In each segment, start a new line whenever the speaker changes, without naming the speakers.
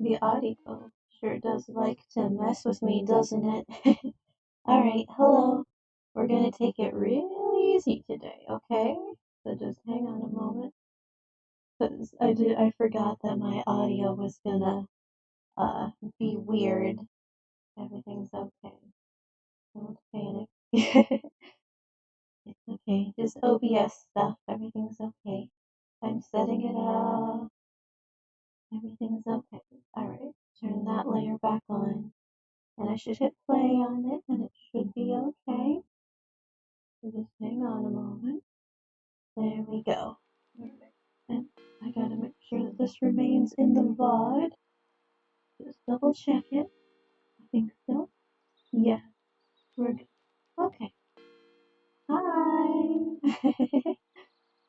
The audio sure does like to mess with me, doesn't it? Alright, hello. We're gonna take it real easy today, okay? So just hang on a moment, because I forgot that my audio was gonna be weird. Everything's okay. Don't panic. It's okay. Just OBS stuff. Everything's okay. I'm setting it up. Everything's okay. Alright, turn that layer back on. And I should hit play on it and it should be okay. So just hang on a moment. There we go. Alright. And I gotta make sure that this remains in the VOD. Just double check it. I think so. Yeah, we're good. Okay. Hi!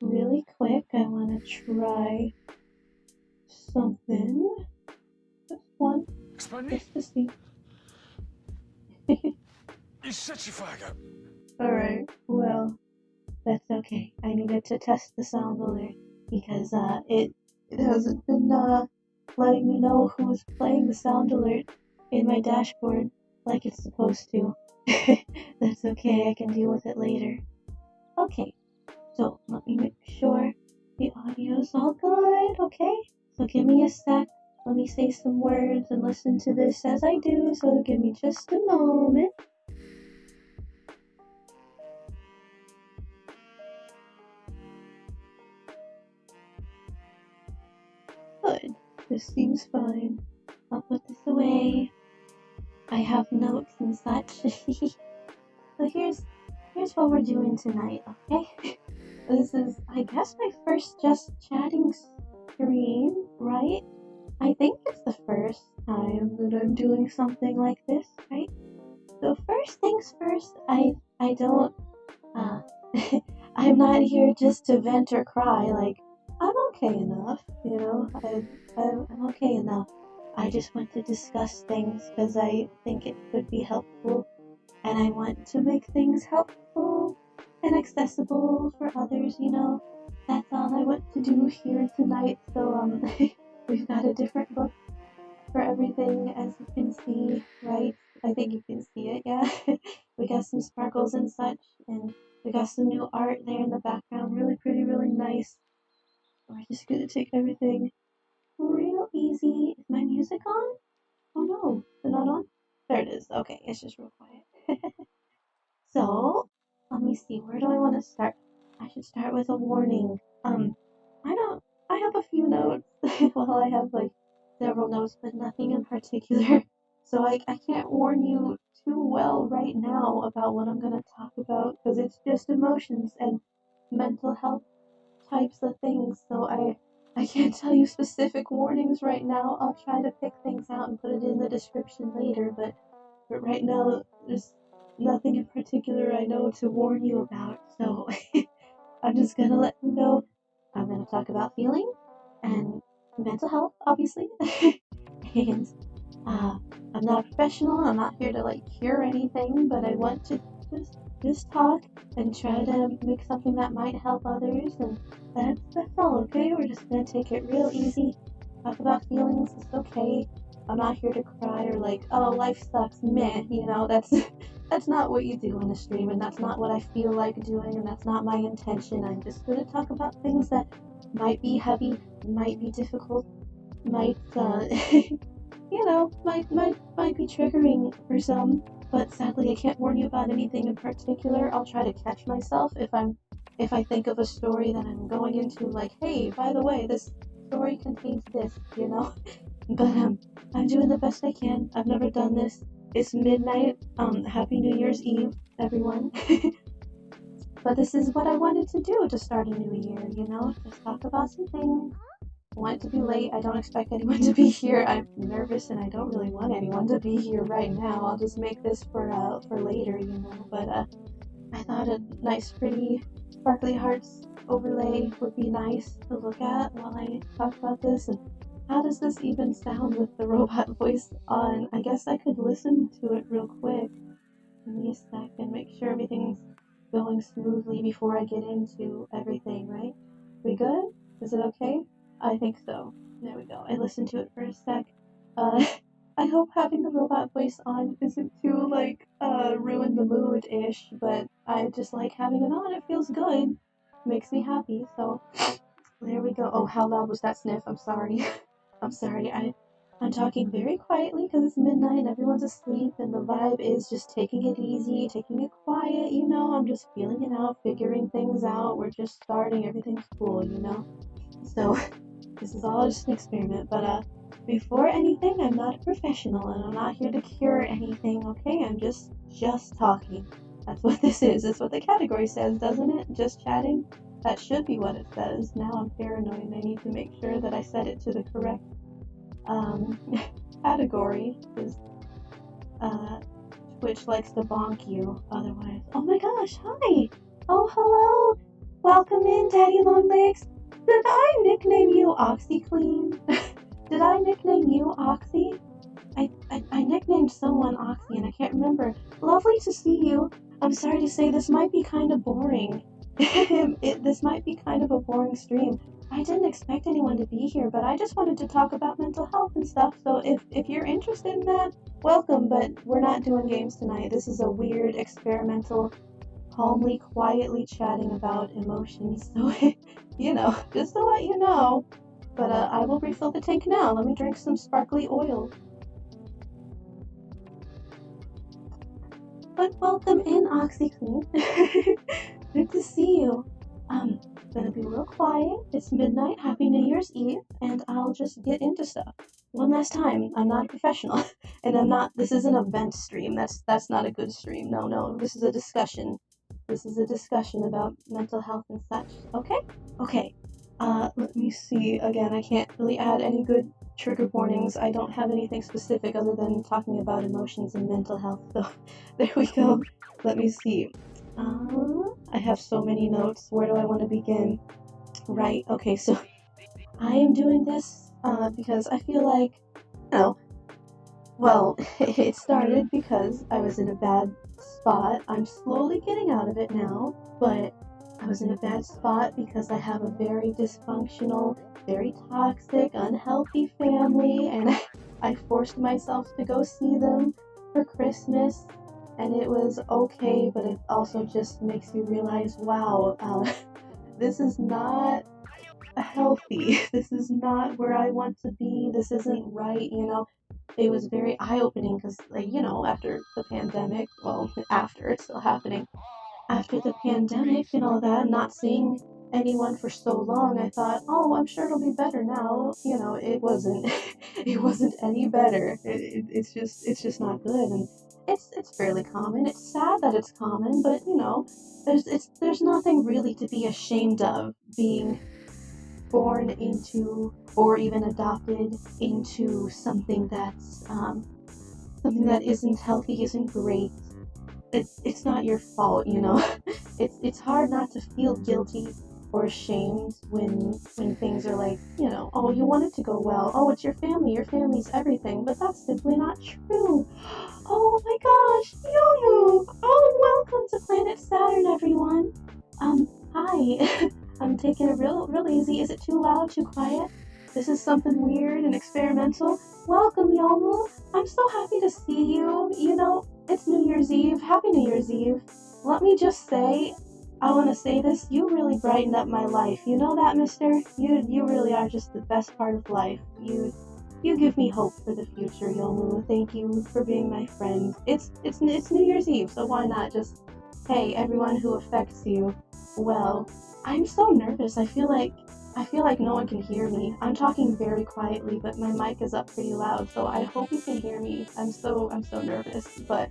Really quick, I wanna try something. Just one.
Explain me?
Just to see.
You shut your fuck up.
Alright, well, that's okay. I needed to test the sound alert because it hasn't been letting me know who was playing the sound alert in my dashboard like it's supposed to. That's okay, I can deal with it later. Okay, so let me make sure the audio's all good, okay? So give me a sec. Let me say some words and listen to this as I do, so give me just a moment. Good. This seems fine. I'll put this away. I have notes and such. So here's what we're doing tonight, okay? This is, I guess, my first just chatting stream, right? I think it's the first time that I'm doing something like this, right? So first things first, I don't uh I'm not here just to vent or cry, like I'm okay enough, I'm okay enough. I just want to discuss things because I think it could be helpful and I want to make things helpful and accessible for others. That's all I want to do here tonight. So we've got a different book for everything, as you can see, right? I think you can see it, yeah. We got some sparkles and such, and we got some new art there in the background. Really pretty, really nice. We're just gonna take everything real easy. Is my music on? Oh no, is it not on? There it is. Okay, it's just real quiet. So, let me see, where do I want to start? I should start with a warning. I don't, I have a few notes. Well, I have like several notes, but nothing in particular. So I can't warn you too well right now about what I'm going to talk about because it's just emotions and mental health types of things. So I can't tell you specific warnings right now. I'll try to pick things out and put it in the description later, but right now, there's nothing in particular I know to warn you about, so I'm just gonna let you know. I'm gonna talk about feeling and mental health, obviously. And uh, I'm not a professional. I'm not here to like cure anything, but I want to just talk and try to make something that might help others. And that's all. Okay, we're just gonna take it real easy. Talk about feelings. It's okay. I'm not here to cry or like, oh, life sucks, meh. That's that's not what you do in a stream, and that's not what I feel like doing, and that's not my intention. I'm just gonna talk about things that might be heavy, might be difficult, might might be triggering for some, but sadly I can't warn you about anything in particular. I'll try to catch myself if I think of a story that I'm going into, like, hey, by the way, this story contains this. But I'm doing the best I can. I've never done this. It's midnight. Happy New Year's Eve, everyone. But this is what I wanted to do to start a new year. Just talk about some things. I want it to be late. I don't expect anyone to be here. I'm nervous and I don't really want anyone to be here right now. I'll just make this for later. But I thought a nice, pretty, sparkly hearts overlay would be nice to look at while I talk about this. And how does this even sound with the robot voice on? I guess I could listen to it real quick. Give me a sec and make sure everything's going smoothly before I get into everything, right? We good? Is it okay? I think so. There we go. I listened to it for a sec. I hope having the robot voice on isn't too, ruin the mood-ish, but I just like having it on. It feels good. Makes me happy, so there we go. Oh, how loud was that sniff? I'm sorry. I'm sorry. I'm talking very quietly because it's midnight and everyone's asleep, and the vibe is just taking it easy, taking it quiet, I'm just feeling it out, figuring things out. We're just starting. Everything's cool. So this is all just an experiment, but before anything, I'm not a professional and I'm not here to cure anything, okay? I'm just talking. That's what this is. That's what the category says, doesn't it? Just chatting? That should be what it says. Now I'm paranoid and I need to make sure that I set it to the correct category, because Twitch likes to bonk you otherwise. Oh my gosh, hi! Oh, hello! Welcome in, Daddy Longlegs! Did I nickname you OxyClean? Did I nickname you Oxy? I nicknamed someone Oxy and I can't remember. Lovely to see you. I'm sorry to say this might be kind of boring. This might be kind of a boring stream. I didn't expect anyone to be here, but I just wanted to talk about mental health and stuff, so if you're interested in that, welcome, but we're not doing games tonight. This is a weird, experimental, calmly, quietly chatting about emotions, so, just to let you know. But I will refill the tank now. Let me drink some sparkly oil. But welcome in, OxyClean. Good to see you. Gonna be real quiet. It's midnight. Happy New Year's Eve, and I'll just get into stuff. One last time, I'm not a professional, and I'm not. This isn't a vent stream. That's not a good stream. No. This is a discussion. This is a discussion about mental health and such. Okay. Okay. Let me see. Again, I can't really add any good trigger warnings. I don't have anything specific other than talking about emotions and mental health. So there we go. Let me see. I have so many notes. Where do I want to begin? Right, okay, so I am doing this because I feel like, it started because I was in a bad spot. I'm slowly getting out of it now, but I was in a bad spot because I have a very dysfunctional, very toxic, unhealthy family, and I forced myself to go see them for Christmas. And it was okay, but it also just makes you realize, wow, this is not healthy. This is not where I want to be. This isn't right, It was very eye-opening because, after the pandemic, after, it's still happening. After the pandemic and all that, not seeing anyone for so long, I thought, oh, I'm sure it'll be better now. It wasn't. It wasn't any better. It's just not good. And it's fairly common. It's sad that it's common, but there's nothing really to be ashamed of being born into or even adopted into something that's something that isn't healthy, isn't great. It's not your fault, It's hard not to feel guilty or ashamed when things are like, oh, you want it to go well. Oh, it's your family. Your family's everything. But that's simply not true. Oh my gosh, Yomu! Oh, welcome to Planet Saturn, everyone. Hi. I'm taking it real easy. Is it too loud, too quiet? This is something weird and experimental. Welcome, Yomu. I'm so happy to see you. It's New Year's Eve. Happy New Year's Eve. Let me just say, I want to say this, you really brightened up my life. You know that, mister? You really are just the best part of life. You give me hope for the future, Yomu. Thank you for being my friend. It's New Year's Eve, so why not just, hey, everyone who affects you. Well, I'm so nervous. I feel like no one can hear me. I'm talking very quietly, but my mic is up pretty loud, so I hope you can hear me. I'm so nervous, but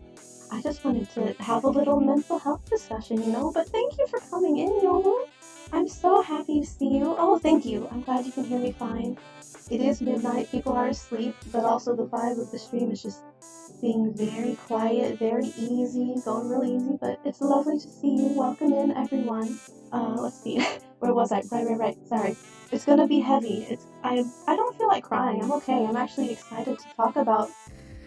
I just wanted to have a little mental health discussion, But thank you for coming in, Yomu. I'm so happy to see you. Oh, thank you. I'm glad you can hear me fine. It is midnight. People are asleep, but also the vibe of the stream is just being very quiet, very easy, going really easy, but it's lovely to see you. Welcome in, everyone. Let's see. Where was I? Right. Sorry. It's gonna be heavy. I don't feel like crying. I'm okay. I'm actually excited to talk about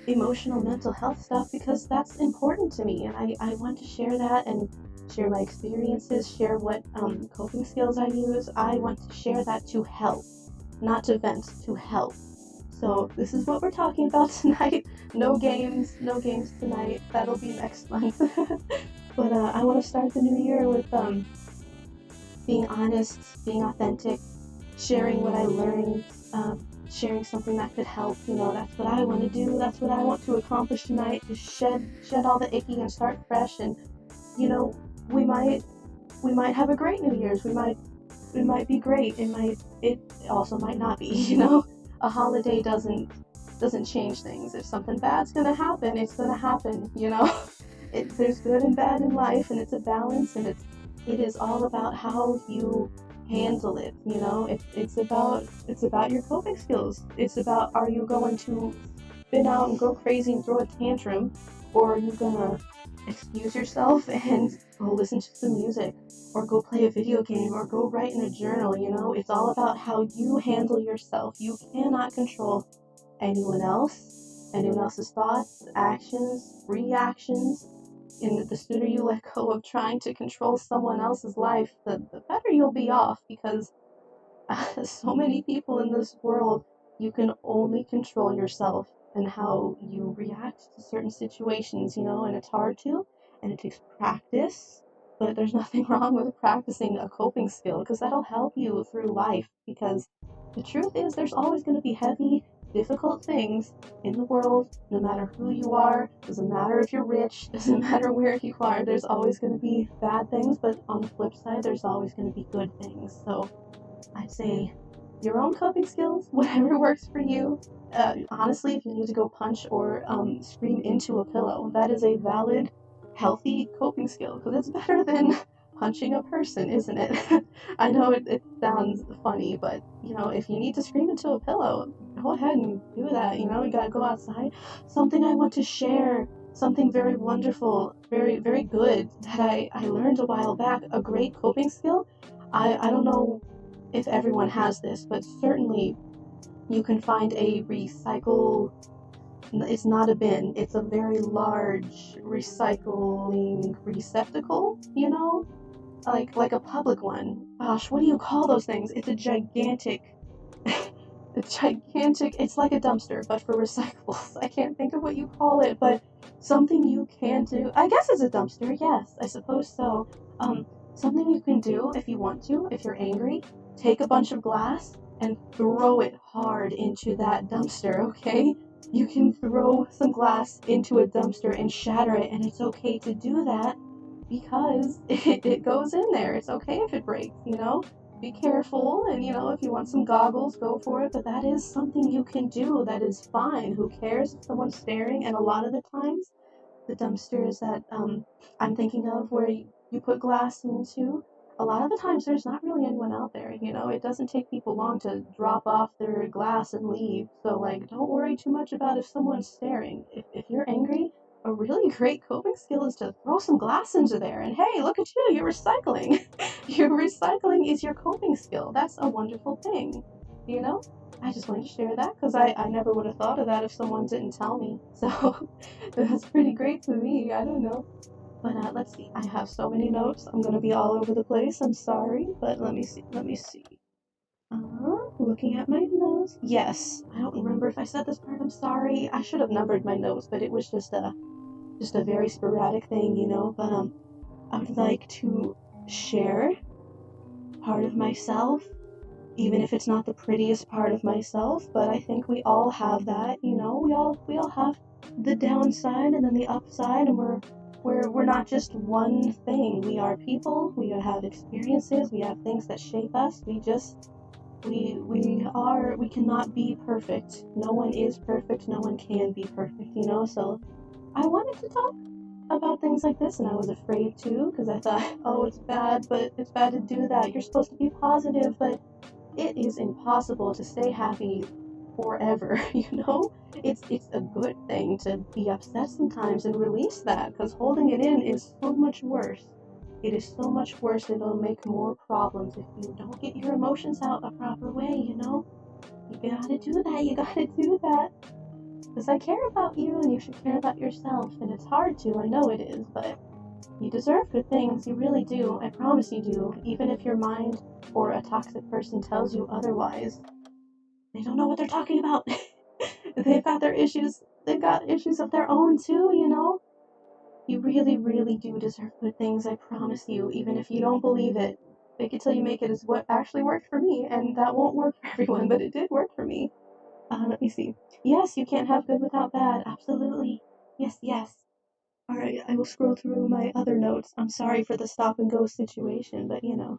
emotional mental health stuff because that's important to me, and I want to share that and share my experiences, share what coping skills I use. I want to share that to help, not to vent, to help. So this is what we're talking about tonight. No games tonight. That'll be next month. But I want to start the new year with being honest, being authentic, sharing what I learned, sharing something that could help. That's what I want to do. That's what I want to accomplish tonight. Is shed all the icky and start fresh. And you know, we might have a great New Year's. It might be great. It also might not be. A holiday doesn't change things. If something bad's gonna happen, it's gonna happen. There's good and bad in life, and it's a balance, and it is all about how you handle it. It's about your coping skills. It's about, are you going to spin out and go crazy and throw a tantrum, or are you gonna excuse yourself and go listen to some music, or go play a video game, or go write in a journal. It's all about how you handle yourself. You cannot control anyone else's thoughts, actions, reactions. And the sooner you let go of trying to control someone else's life, the better you'll be off, because so many people in this world, you can only control yourself and how you react to certain situations, and it's hard to, and it takes practice, but there's nothing wrong with practicing a coping skill, because that'll help you through life, because the truth is there's always going to be heavy, difficult things in the world, no matter who you are. Doesn't matter if you're rich, doesn't matter where you are, there's always going to be bad things, but on the flip side, there's always going to be good things. So I'd say your own coping skills, whatever works for you. Honestly, if you need to go punch or scream into a pillow, that is a valid, healthy coping skill, because it's better than punching a person, isn't it? I know it sounds funny, but if you need to scream into a pillow, go ahead and do that. You gotta go outside. Something I want to share, something very wonderful, very, very good that I learned a while back, a great coping skill. I don't know if everyone has this, but certainly you can find a recycle. It's not a bin, it's a very large recycling receptacle, like a public one. Gosh, what do you call those things? It's a gigantic, it's like a dumpster, but for recyclables. I can't think of what you call it, but something you can do. I guess it's a dumpster, yes, I suppose so. Something you can do if you want to, if you're angry, take a bunch of glass and throw it hard into that dumpster, okay? You can throw some glass into a dumpster and shatter it, and it's okay to do that because it goes in there. It's okay if it breaks, Be careful, and if you want some goggles, go for it, but that is something you can do. That is fine. Who cares if someone's staring? And a lot of the times, the dumpsters that I'm thinking of where you put glass into, a lot of the times there's not really anyone out there. It doesn't take people long to drop off their glass and leave. So don't worry too much about if someone's staring. If you're angry, a really great coping skill is to throw some glass into there, and hey, look at you, you're recycling. Your recycling is your coping skill. That's a wonderful thing. I just wanted to share that because I never would have thought of that if someone didn't tell me. So that's pretty great to me. I don't know. But let's see. I have so many notes. I'm going to be all over the place. I'm sorry. But let me see. Looking at my notes. Yes. I don't remember if I said this part. I'm sorry. I should have numbered my notes, but it was just a very sporadic thing, But I would like to share part of myself, even if it's not the prettiest part of myself, but I think we all have that, we all have the downside and then the upside, and we're not just one thing. We are people, we have experiences, we have things that shape us. We cannot be perfect. No one is perfect, no one can be perfect, so I wanted to talk about things like this, and I was afraid to, because I thought, oh, it's bad to do that. You're supposed to be positive, but it is impossible to stay happy forever, It's a good thing to be upset sometimes and release that, because holding it in is so much worse. It is so much worse. It'll make more problems if you don't get your emotions out a proper way, You gotta do that. Because I care about you, and you should care about yourself, and it's hard to, I know it is, but you deserve good things, you really do, I promise you do, even if your mind or a toxic person tells you otherwise. They don't know what they're talking about. They've got their issues. They've got issues of their own too, you know? You really, really do deserve good things, I promise you, even if you don't believe it. Fake it till you make it is what actually worked for me, and that won't work for everyone, but it did work for me. Let me see. Yes, you can't have good without bad. Absolutely. Yes, yes. Alright, I will scroll through my other notes. I'm sorry for the stop and go situation, but you know.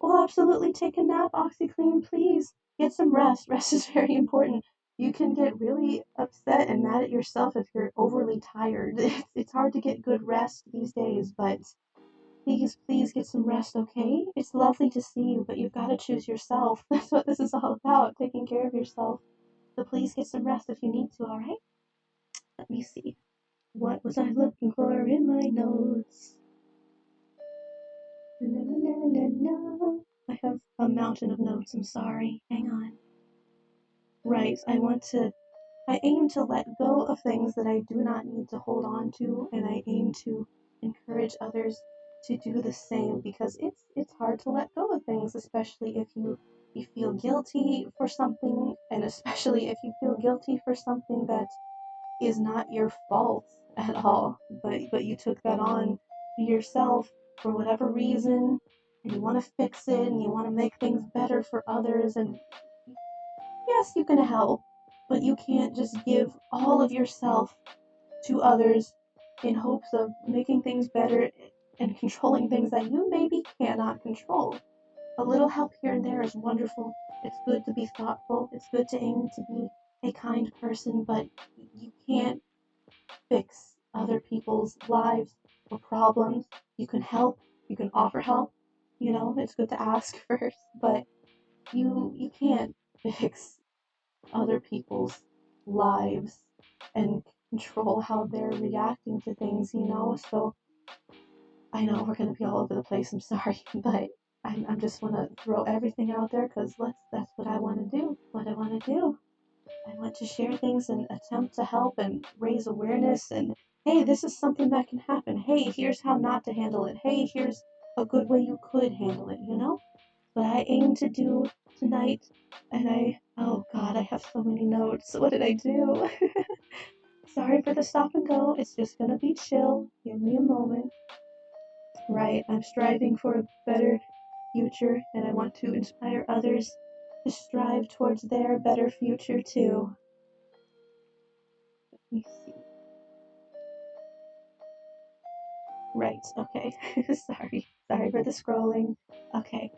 Well, absolutely take a nap, OxyClean, please. Get some rest. Rest is very important. You can get really upset and mad at yourself if you're overly tired. It's hard to get good rest these days, but please, please get some rest, okay? It's lovely to see you, but you've got to choose yourself. That's what this is all about, taking care of yourself. So please get some rest if you need to, alright? Let me see. What was I looking for in my notes? I have a mountain of notes, I'm sorry. Hang on. Right, I aim to let go of things that I do not need to hold on to, and I aim to encourage others to do the same because it's hard to let go of things, especially if you feel guilty for something, and especially if you feel guilty for something that is not your fault at all, but you took that on yourself for whatever reason, and you want to fix it, and you want to make things better for others, and yes, you can help, but you can't just give all of yourself to others in hopes of making things better and controlling things that you maybe cannot control. A little help here and there is wonderful. It's good to be thoughtful. It's good to aim to be a kind person, but you can't fix other people's lives or problems. You can help, you can offer help. You know, it's good to ask first, but you can't fix other people's lives and control how they're reacting to things, you know? So I know we're gonna be all over the place, I'm sorry, but I'm just wanna throw everything out there because that's what I wanna do. What I wanna do. I want to share things and attempt to help and raise awareness and hey, this is something that can happen. Hey, here's how not to handle it. Hey, here's a good way you could handle it, you know? What I aim to do tonight, and oh god, I have so many notes. What did I do? Sorry for the stop and go. It's just gonna be chill. Give me a moment. Right, I'm striving for a better future, and I want to inspire others to strive towards their better future too. Let me see. Right, okay. Sorry for the scrolling. Okay,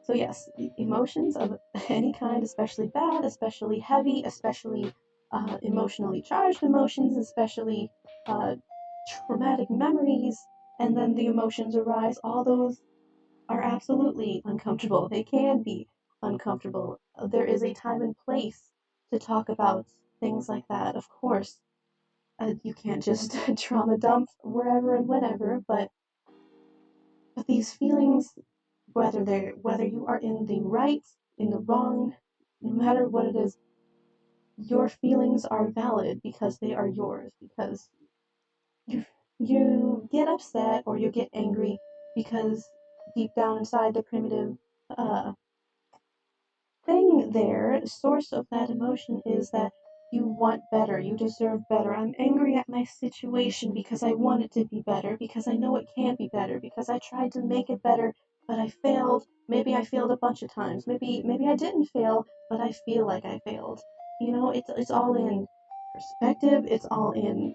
so yes, emotions of any kind, especially bad, especially heavy, especially emotionally charged emotions, especially uh, traumatic memories, and then the emotions arise. All those are absolutely uncomfortable. They can be uncomfortable. There is a time and place to talk about things like that, of course. You can't just trauma dump wherever and whenever, but these feelings, whether you are in the right, in the wrong, no matter what it is, your feelings are valid because they are yours. Because you get upset or you get angry because deep down inside the primitive uh, thing there, source of that emotion is that you want better, you deserve better. I'm angry at my situation because I want it to be better, because I know it can't be better, because I tried to make it better, but I failed. Maybe I failed a bunch of times. Maybe I didn't fail, but I feel like I failed. You know, it's all in perspective, it's all in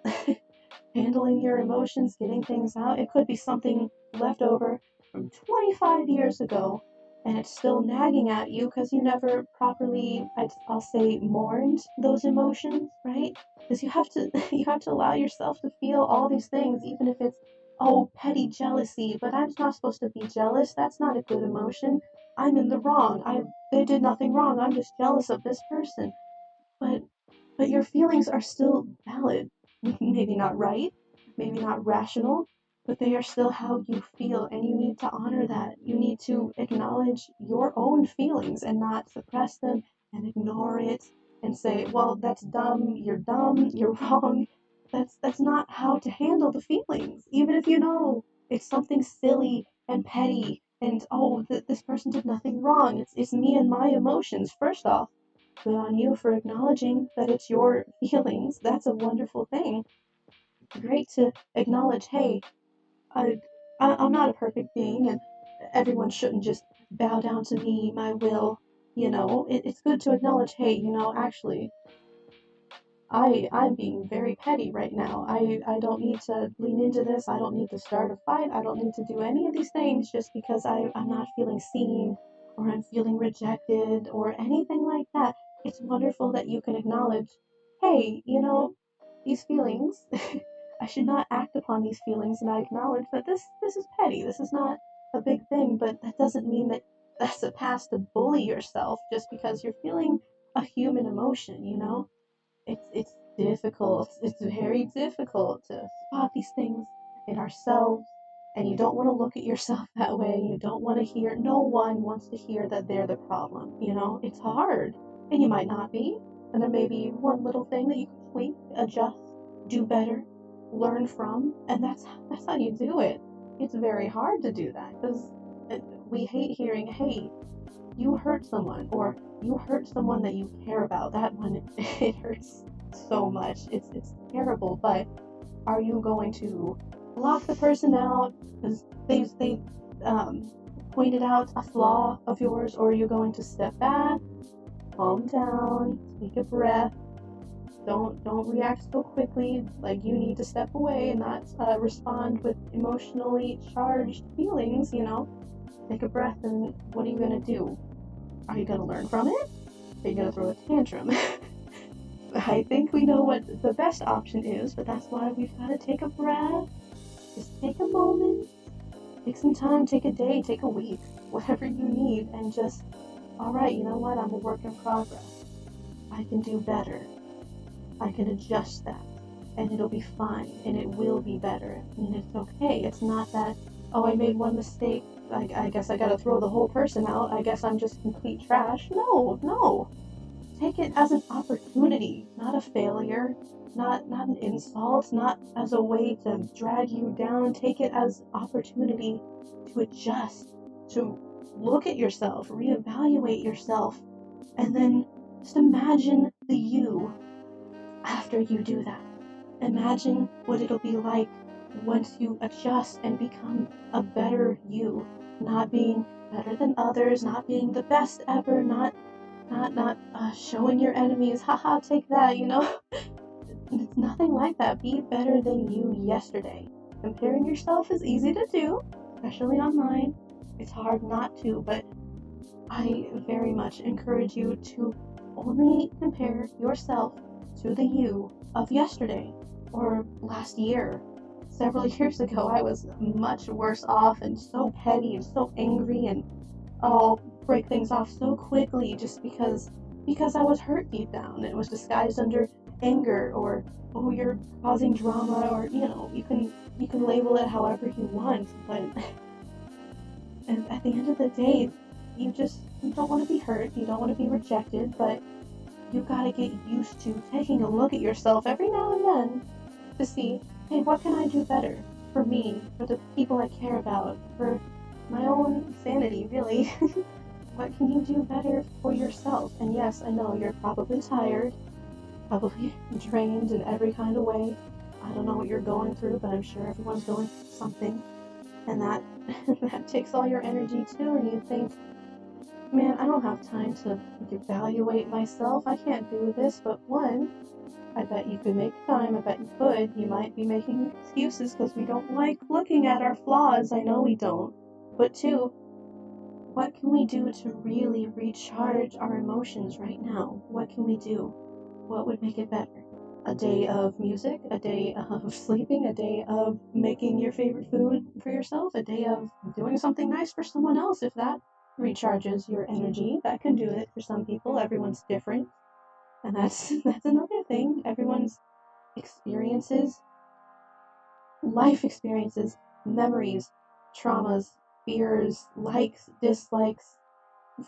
handling your emotions, getting things out. It could be something left over from 25 years ago and it's still nagging at you because you never properly, I'll say, mourned those emotions, right? Because you have to you have to allow yourself to feel all these things, even if it's petty jealousy. But I'm not supposed to be jealous. That's not a good emotion. I'm in the wrong. They did nothing wrong. I'm just jealous of this person. But but your feelings are still valid. Maybe not right, maybe not rational, but they are still how you feel, and you need to honor that. You need to acknowledge your own feelings and not suppress them and ignore it and say, well, that's dumb, you're wrong. That's not how to handle the feelings. Even if you know it's something silly and petty and this person did nothing wrong. It's me and my emotions, first off. good on you for acknowledging that it's your feelings. That's a wonderful thing. Great to acknowledge, hey, I, I'm not a perfect being, and everyone shouldn't just bow down to me, my will. It's good to acknowledge, hey, actually, I'm being very petty right now. I don't need to lean into this. I don't need to start a fight. I don't need to do any of these things just because I'm not feeling seen or I'm feeling rejected or anything like that. It's wonderful that you can acknowledge, hey, these feelings, I should not act upon these feelings, and I acknowledge that this is petty. This is not a big thing, but that doesn't mean that that's a pass to bully yourself just because you're feeling a human emotion. It's difficult. It's very difficult to spot these things in ourselves, and you don't want to look at yourself that way. You don't want to hear. No one wants to hear that they're the problem. It's hard, and you might not be. And there may be one little thing that you can tweak, adjust, do better, learn from, and that's how you do it. It's very hard to do that because we hate hearing, "Hey, you hurt someone," or "you hurt someone that you care about." That one, it hurts so much. It's terrible. But are you going to block the person out because they pointed out a flaw of yours, or are you going to step back, calm down, take a breath? Don't react so quickly. Like, you need to step away and not respond with emotionally charged feelings. Take a breath, and what are you gonna do? Are you gonna learn from it? Are you gonna throw a tantrum? I think we know what the best option is, but that's why we've gotta take a breath. Just take a moment, take some time, take a day, take a week, whatever you need, and just, alright, you know what? I'm a work in progress. I can do better. I can adjust that, and it'll be fine, and it will be better, and it's okay. It's not that, oh, I made one mistake, I guess I gotta throw the whole person out, I guess I'm just complete trash. No, no. Take it as an opportunity, not a failure, not an insult, not as a way to drag you down. Take it as opportunity to adjust, to look at yourself, reevaluate yourself, and then just imagine the you after you do that. Imagine what it'll be like once you adjust and become a better you, not being better than others, not being the best ever, not showing your enemies, haha, take that. It's nothing like that. Be better than you yesterday. Comparing yourself is easy to do, especially online. It's hard not to, but I very much encourage you to only compare yourself to the you of yesterday or last year. Several years ago, I was much worse off and so petty and so angry, and I'll break things off so quickly just because I was hurt deep down. It was disguised under anger, or, oh, you're causing drama, or you can label it however you want, but and at the end of the day, you don't want to be hurt, you don't want to be rejected, but you gotta get used to taking a look at yourself every now and then to see, hey, what can I do better for me, for the people I care about, for my own sanity, really. What can you do better for yourself? And yes, I know you're probably tired, probably drained in every kind of way. I don't know what you're going through, but I'm sure everyone's going through something. And that that takes all your energy too, and you think, man, I don't have time to evaluate myself. I can't do this. But one, I bet you could make time. I bet you could. You might be making excuses because we don't like looking at our flaws. I know we don't. But two, what can we do to really recharge our emotions right now? What can we do? What would make it better? A day of music, a day of sleeping, a day of making your favorite food for yourself, a day of doing something nice for someone else if that recharges your energy. That can do it for some people. Everyone's different. And that's another thing. Everyone's experiences, life experiences, memories, traumas, fears, likes, dislikes,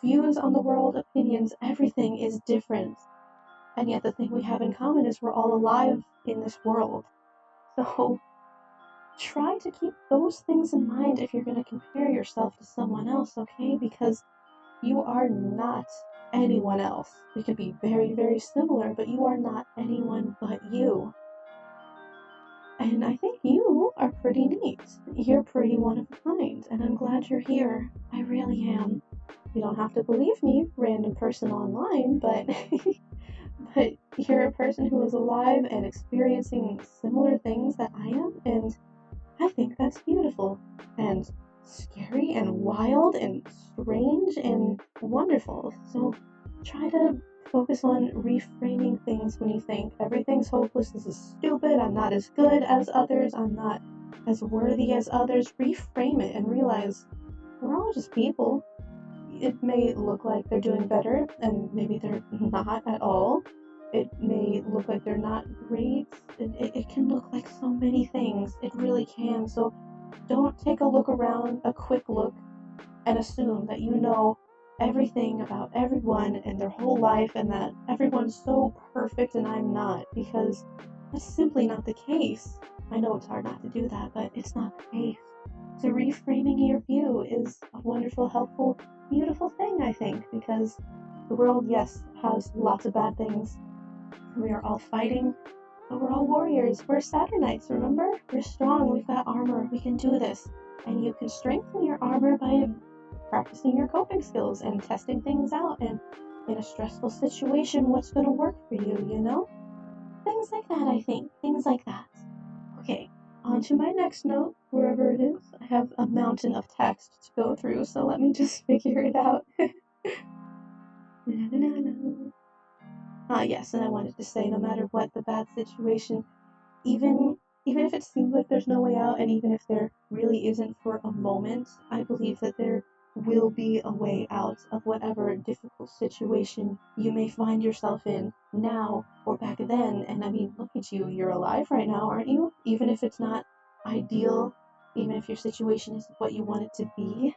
views on the world, opinions, everything is different. And yet the thing we have in common is we're all alive in this world. So try to keep those things in mind if you're going to compare yourself to someone else, okay? Because you are not anyone else. We could be very, very similar, but you are not anyone but you. And I think you are pretty neat. You're pretty one of a kind, and I'm glad you're here. I really am. You don't have to believe me, random person online, but but you're a person who is alive and experiencing similar things that I am, and I think that's beautiful and scary and wild and strange and wonderful. So try to focus on reframing things when you think everything's hopeless, this is stupid, I'm not as good as others, I'm not as worthy as others. Reframe it and realize we're all just people. It may look like they're doing better, and maybe they're not at all. It may look like they're not great. It can look like so many things. It really can. So don't take a look around, a quick look, and assume that you know everything about everyone and their whole life and that everyone's so perfect and I'm not, because that's simply not the case. I know it's hard not to do that, but it's not the case. So reframing your view is a wonderful, helpful, beautiful thing, I think, because the world, yes, has lots of bad things. We are all fighting, but we're all warriors. We're Saturnites, remember? We're strong, we've got armor, we can do this. And you can strengthen your armor by practicing your coping skills and testing things out, and in a stressful situation, what's going to work for you, you know? Things like that, I think. Things like that. Okay, on to my next note, wherever it is. I have a mountain of text to go through, so let me just figure it out. Yes, and I wanted to say, no matter what the bad situation, even if it seems like there's no way out, and even if there really isn't for a moment, I believe that there will be a way out of whatever difficult situation you may find yourself in now or back then. And I mean, look at you, you're alive right now, aren't you? Even if it's not ideal, even if your situation isn't what you want it to be,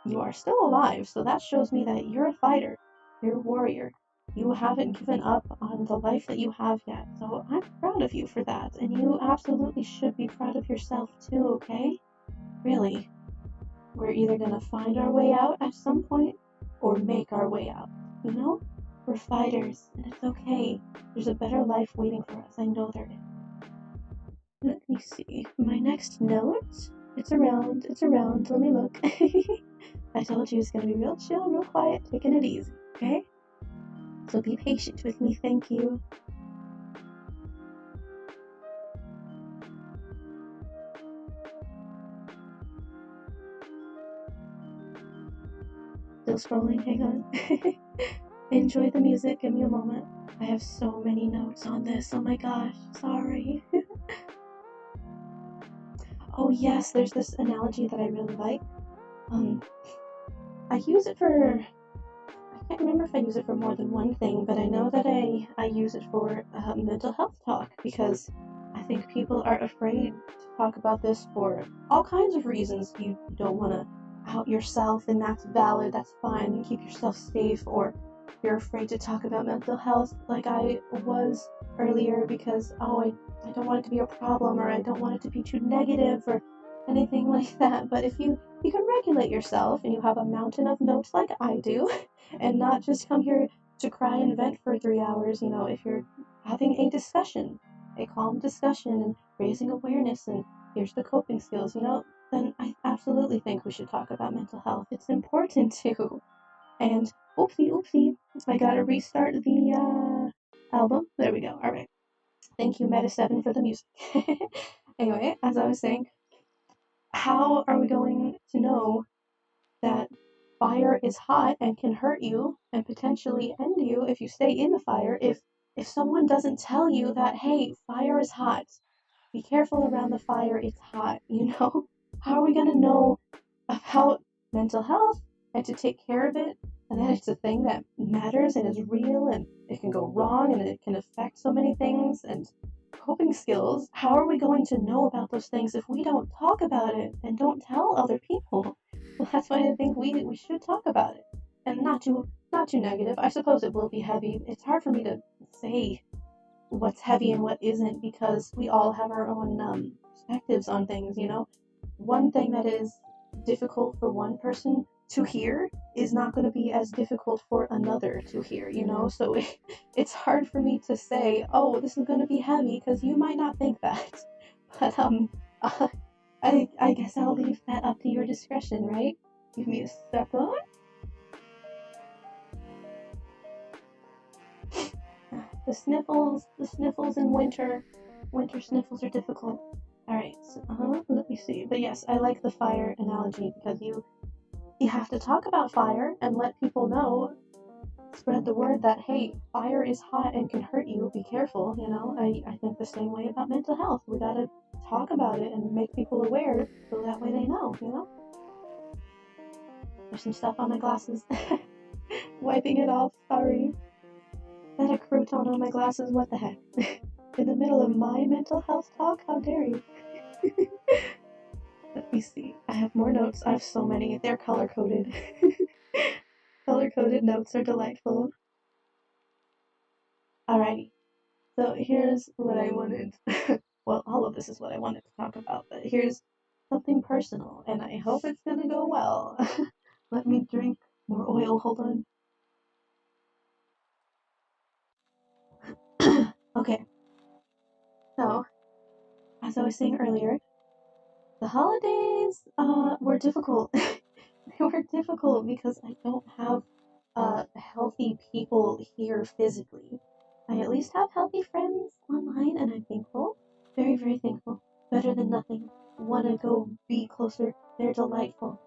you are still alive. So that shows me that you're a fighter, you're a warrior. You haven't given up on the life that you have yet. So I'm proud of you for that. And you absolutely should be proud of yourself too, okay? Really. We're either gonna find our way out at some point or make our way out. You know? We're fighters, and it's okay. There's a better life waiting for us. I know there is. Let me see. My next note. It's around. Let me look. I told you it's gonna be real chill, real quiet, taking it easy, okay? So be patient with me, thank you. Still scrolling, hang on. Enjoy the music, give me a moment. I have so many notes on this, oh my gosh, sorry. Oh yes, there's this analogy that I really like. I use it for, I can't remember if I use it for more than one thing, but I know that I use it for mental health talk, because I think people are afraid to talk about this for all kinds of reasons. You don't want to out yourself, and that's valid, that's fine, you keep yourself safe, or you're afraid to talk about mental health like I was earlier because, oh, I don't want it to be a problem, or I don't want it to be too negative, or anything like that. But if you can regulate yourself and you have a mountain of notes like I do, and not just come here to cry and vent for 3 hours, you know, if you're having a discussion, a calm discussion, and raising awareness, and here's the coping skills, you know, then I absolutely think we should talk about mental health. It's important too. And oopsie, I gotta restart the album. There we go. All right. Thank you, Meta7, for the music. Anyway, as I was saying, how are we going to know that fire is hot and can hurt you and potentially end you if you stay in the fire if someone doesn't tell you that, hey, fire is hot, be careful around the fire, it's hot, you know? How are we going to know about mental health and to take care of it, and that it's a thing that matters and is real, and it can go wrong and it can affect so many things, and coping skills? How are we going to know about those things if we don't talk about it and don't tell other people? Well, that's why I think we should talk about it, and not too negative. I suppose it will be heavy. It's hard for me to say what's heavy and what isn't, because we all have our own perspectives on things, you know? One thing that is difficult for one person to hear is not going to be as difficult for another to hear, you know? So it's hard for me to say, oh, this is going to be heavy, because you might not think that. But uh, I guess I'll leave that up to your discretion, right? Give me a second. The sniffles in winter. Winter sniffles are difficult. Alright, so, let me see. But yes, I like the fire analogy, because you have to talk about fire and let people know, spread the word that, hey, fire is hot and can hurt you, be careful, you know? I think the same way about mental health. We gotta talk about it and make people aware, so that way they know, you know? There's some stuff on my glasses. Wiping it off, sorry. Is that a crouton on my glasses? What the heck? In the middle of my mental health talk? How dare you? Let me see. I have more notes. I have so many. They're color-coded. Color-coded notes are delightful. Alrighty. So here's what I wanted. Well, all of this is what I wanted to talk about, but here's something personal, and I hope it's gonna go well. Let me drink more oil. Hold on. Okay. So, as I was saying earlier, the holidays were difficult. They were difficult because I don't have healthy people here physically. I at least have healthy friends online, and I'm thankful. Very, very thankful. Better than nothing. Wanna go be closer. They're delightful.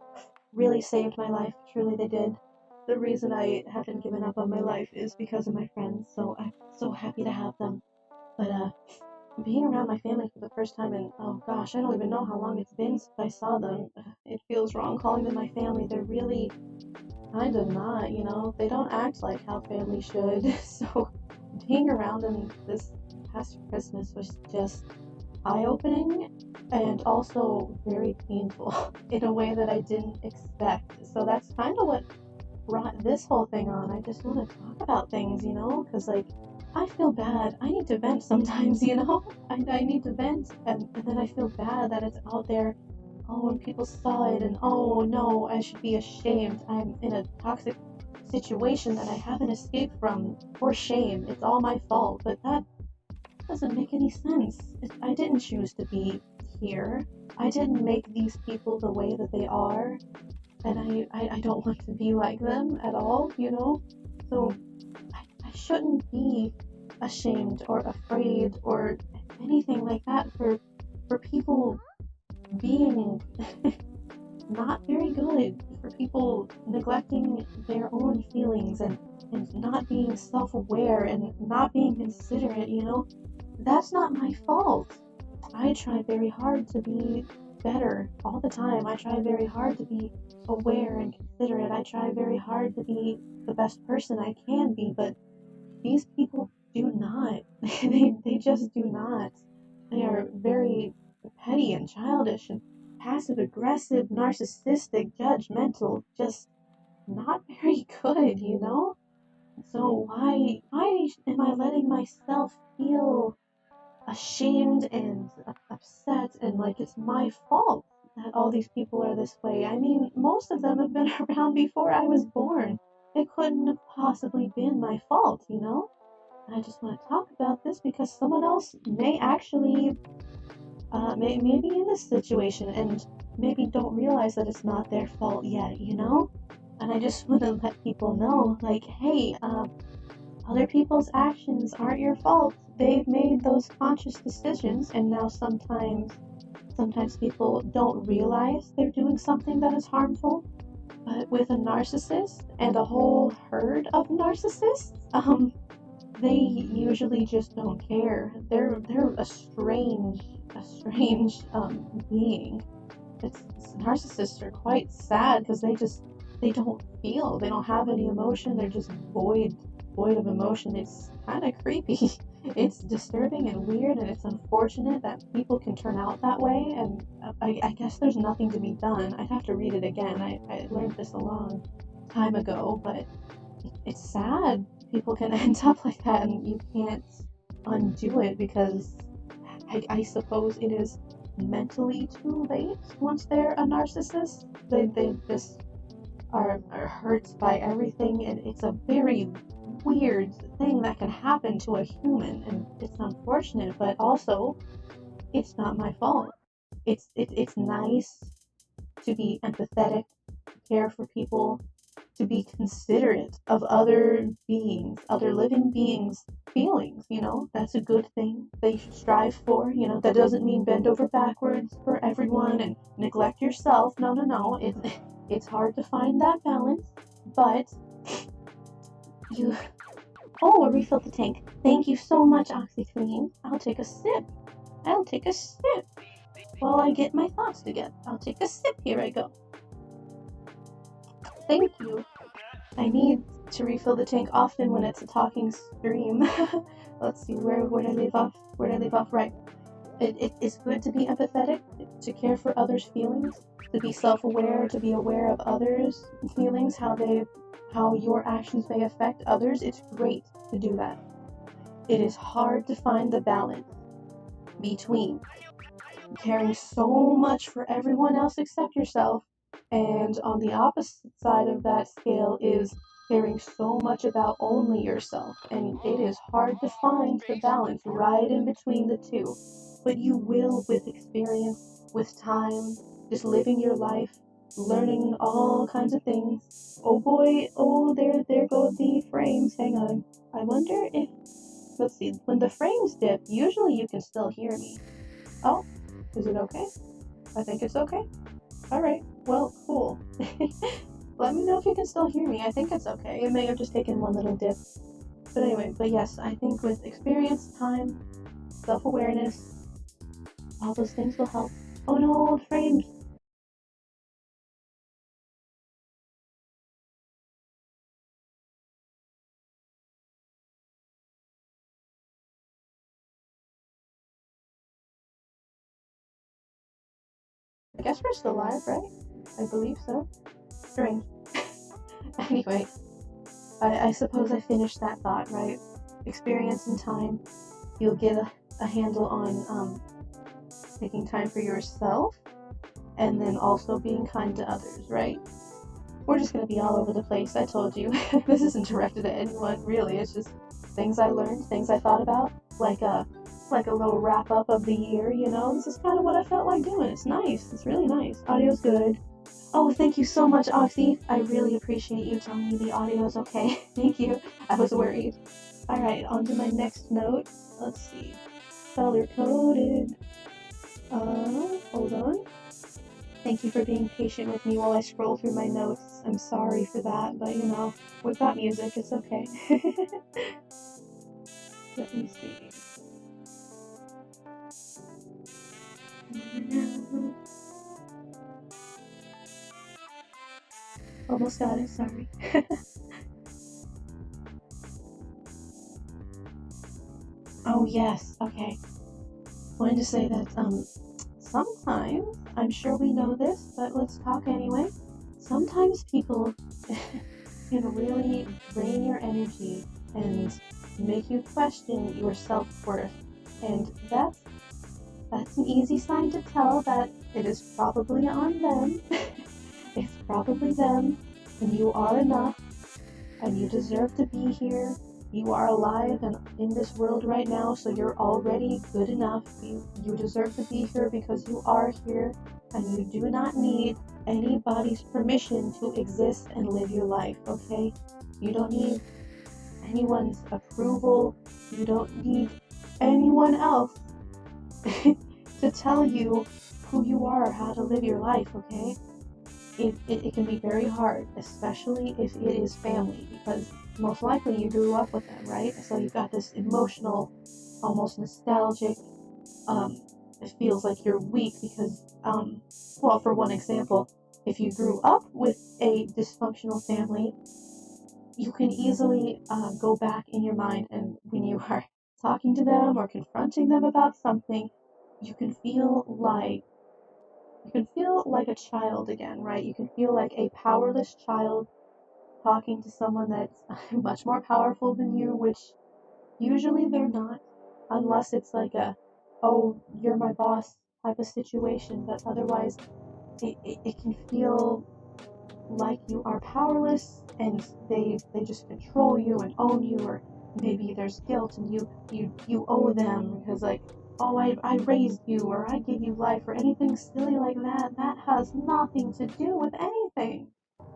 Really saved my life. Truly they did. The reason I haven't given up on my life is because of my friends, so I'm so happy to have them. But being around my family for the first time in, oh gosh, I don't even know how long it's been since I saw them. It feels wrong calling them my family. They're really kind of not, you know? They don't act like how family should. So being around them this past Christmas was just eye-opening and also very painful in a way that I didn't expect. So that's kind of what brought this whole thing on. I just want to talk about things, you know? Because, like, I feel bad. I need to vent sometimes, you know? I need to vent, and then I feel bad that it's out there. Oh, and people saw it, and oh no, I should be ashamed. I'm in a toxic situation that I haven't escaped from. For shame. It's all my fault. But that doesn't make any sense. I didn't choose to be here. I didn't make these people the way that they are. And I don't want to be like them at all, you know? So I shouldn't be ashamed or afraid or anything like that for people being not very good, for people neglecting their own feelings and not being self-aware and not being considerate, you know? That's not my fault. I try very hard to be better all the time. I try very hard to be aware and considerate. I try very hard to be the best person I can be, but these people do not. They just do not. They are very petty and childish and passive aggressive, narcissistic, judgmental, just not very good, you know? So why am I letting myself feel ashamed and upset and like it's my fault that all these people are this way? I mean, most of them have been around before I was born. It couldn't have possibly been my fault, you know? And I just want to talk about this because someone else may actually, may be in this situation and maybe don't realize that it's not their fault yet, you know? And I just want to let people know, like, hey, other people's actions aren't your fault. They've made those conscious decisions, and now sometimes people don't realize they're doing something that is harmful. But with a narcissist and a whole herd of narcissists, they usually just don't care. They're a strange being. Narcissists are quite sad because they don't feel, they don't have any emotion. They're just void of emotion. It's kind of creepy. It's disturbing and weird, and it's unfortunate that people can turn out that way. And I guess there's nothing to be done. I'd have to read it again. I learned this a long time ago, but it's sad. People can end up like that, and you can't undo it because I suppose it is mentally too late once they're a narcissist. They just are hurt by everything, and it's a very weird thing that can happen to a human, and it's unfortunate, but also it's not my fault. It's nice to be empathetic, care for people, to be considerate of other beings, other living beings' feelings, that's a good thing that you should strive for, that doesn't mean bend over backwards for everyone and neglect yourself. No, no, no. It's hard to find that balance, but you. Oh, refill the tank. Thank you so much, OxyClean. I'll take a sip. While I get my thoughts together. I'll take a sip. Here I go. Thank you. I need to refill the tank often when it's a talking stream. Let's see, where did I leave off? Right. It is good to be empathetic, to care for others' feelings, to be self-aware, to be aware of others' feelings, how your actions may affect others. It's great to do that. It is hard to find the balance between caring so much for everyone else except yourself, and on the opposite side of that scale is caring so much about only yourself, and it is hard to find the balance right in between the two. But you will, with experience, with time, just living your life, learning all kinds of things. Oh boy, oh, there go the frames. Hang on. I wonder if, let's see, when the frames dip, usually you can still hear me. Oh, is it okay? I think it's okay. Alright, well, cool. Let me know if you can still hear me. I think it's okay. It may have just taken one little dip. But anyway, yes, I think with experience, time, self-awareness, all those things will help. Oh no, frames! I guess we're still live, right? I believe so. Strange. Anyway, I suppose I finished that thought, right? Experience and time, you'll get a handle on taking time for yourself, and then also being kind to others, right? We're just gonna be all over the place, I told you. This isn't directed at anyone, really. It's just things I learned, things I thought about, like a little wrap up of the year, This is kind of what I felt like doing. It's nice. It's really nice. Audio's good. Oh, thank you so much, Oxy. I really appreciate you telling me the audio's okay. Thank you. I was worried. Alright, on to my next note. Let's see. Color coded. Hold on. Thank you for being patient with me while I scroll through my notes. I'm sorry for that, but we've got music, it's okay. Let me see. Almost got it, sorry. Oh yes, okay. Wanted to say that sometimes, I'm sure we know this, but let's talk anyway. Sometimes people can really drain your energy and make you question your self-worth, and that's an easy sign to tell that it is probably on them. It's probably them, and you are enough, and you deserve to be here. You are alive and in this world right now, so you're already good enough. You deserve to be here because you are here, and you do not need anybody's permission to exist and live your life, okay? You don't need anyone's approval. You don't need anyone else to tell you who you are, how to live your life, okay? It can be very hard, especially if it is family, because most likely you grew up with them, right? So you've got this emotional, almost nostalgic, it feels like you're weak because, well, for one example, if you grew up with a dysfunctional family, you can easily go back in your mind, and when you are talking to them or confronting them about something, you can feel like a child again, right? You can feel like a powerless child talking to someone that's much more powerful than you, which usually they're not, unless it's like oh, you're my boss type of situation, but otherwise it can feel like you are powerless and they just control you and own you, or maybe there's guilt and you owe them because like, oh, I raised you or I gave you life or anything silly like that. That has nothing to do with anything.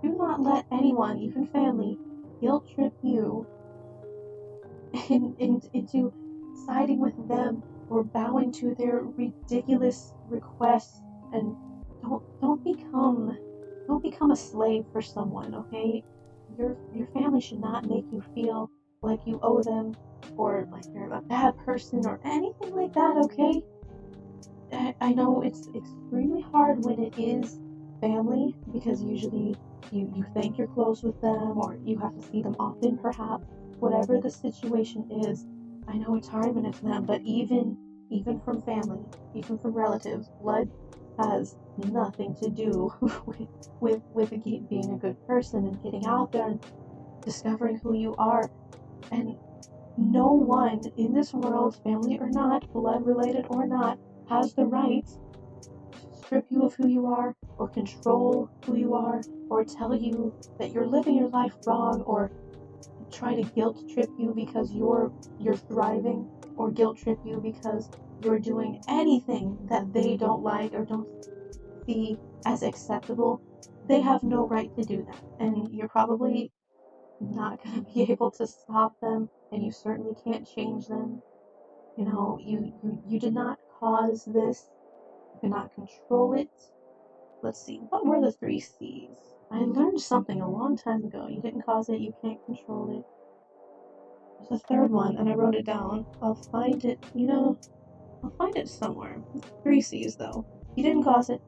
Do not let anyone, even family, guilt trip you into siding with them or bowing to their ridiculous requests. And don't become a slave for someone, okay? Your family should not make you feel like you owe them or like you're a bad person or anything like that, okay? I know it's extremely hard when it is family because usually you think you're close with them or you have to see them often, perhaps. Whatever the situation is, I know it's hard when it's them, but even from family, even from relatives, blood has nothing to do with being a good person and getting out there and discovering who you are. And no one in this world, family or not, blood related or not, has the right to strip you of who you are, or control who you are, or tell you that you're living your life wrong, or try to guilt trip you because you're thriving, or guilt trip you because you're doing anything that they don't like or don't see as acceptable. They have no right to do that, and you're probably not going to be able to stop them, and you certainly can't change them. You know, you did not cause this. You cannot control it. Let's see, what were the three C's? I learned something a long time ago. You didn't cause it, you can't control it. There's a third one, and I wrote it down. I'll find it, I'll find it somewhere. Three C's, though. You didn't cause it,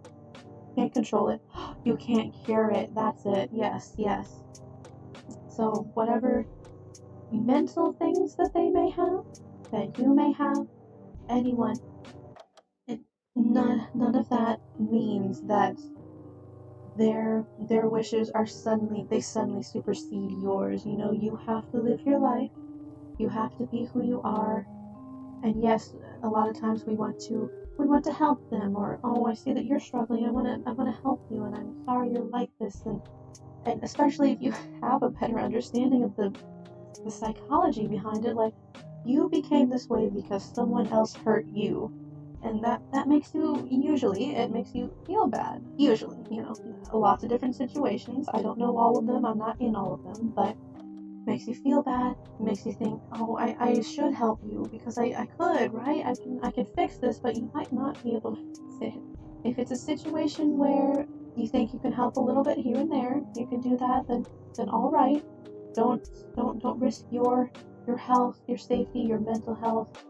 can't control it, you can't cure it. That's it. Yes, yes. So, whatever mental things that they may have, that you may have, anyone, it, none of that means that their wishes are suddenly supersede yours. You have to live your life. You have to be who you are. And yes, a lot of times we want to help them, or oh, I see that you're struggling. I want to help you, and I'm sorry you're like this. And especially if you have a better understanding of the psychology behind it, like you became this way because someone else hurt you, and that makes you feel bad. Usually, lots of different situations. I don't know all of them. I'm not in all of them, but it makes you feel bad. It makes you think, oh, I should help you because I could, right? I can fix this, but you might not be able to fix it. If it's a situation where you think you can help a little bit here and there, you can do that. Then all right. Don't don't risk your health, your safety, your mental health.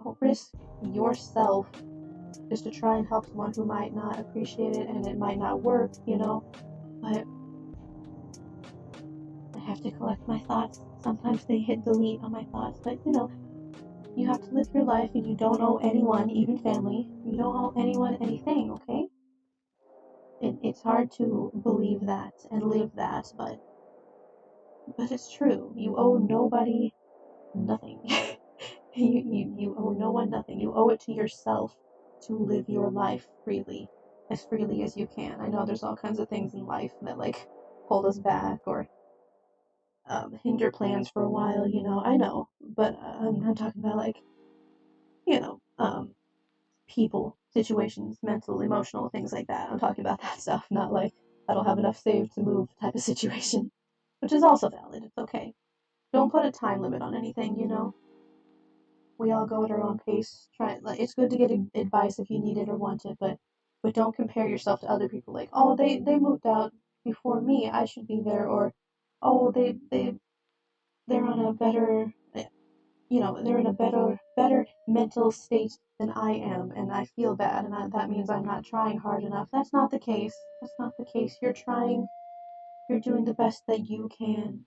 Don't risk yourself just to try and help someone who might not appreciate it and it might not work. But I have to collect my thoughts. Sometimes they hit delete on my thoughts, but you have to live your life and you don't owe anyone, even family, you don't owe anyone anything, okay? It's hard to believe that and live that, but it's true. You owe nobody nothing. You owe no one nothing. You owe it to yourself to live your life freely, as freely as you can. I know there's all kinds of things in life that like hold us back or hinder plans for a while. I know, but I'm talking about like you know um, people, situations, mental, emotional things like that. I'm talking about that stuff, not like I don't have enough saved to move type of situation, which is also valid. It's okay. Don't put a time limit on anything. We all go at our own pace. It's good to get advice if you need it or want it, but don't compare yourself to other people. Like, oh, they moved out before me, I should be there, or oh, they're on a better, they're in a better mental state than I am, and I feel bad, and that means I'm not trying hard enough. That's not the case. That's not the case. You're trying. You're doing the best that you can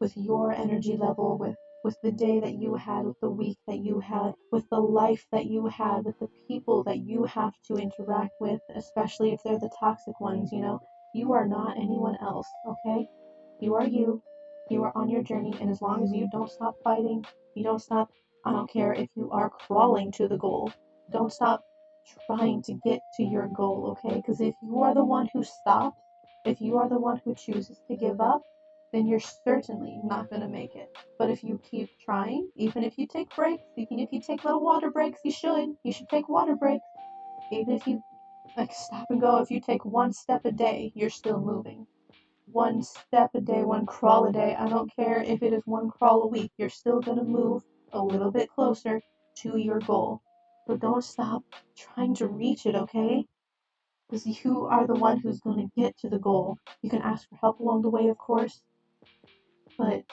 with your energy level, with the day that you had, with the week that you had, with the life that you had, with the people that you have to interact with, especially if they're the toxic ones. You are not anyone else, okay? You are you. You are on your journey, and as long as you don't stop fighting, you don't stop. I don't care if you are crawling to the goal. Don't stop trying to get to your goal, okay? Because if you are the one who stops, If you are the one who chooses to give up, then you're certainly not going to make it. But if you keep trying, even if you take breaks, even if you take little water breaks, you should take water breaks. Even if you like stop and go, if you take one step a day, you're still moving. One step a day, one crawl a day. I don't care if it is one crawl a week, you're still going to move a little bit closer to your goal. So don't stop trying to reach it, okay? Because you are the one who's going to get to the goal. You can ask for help along the way, of course, but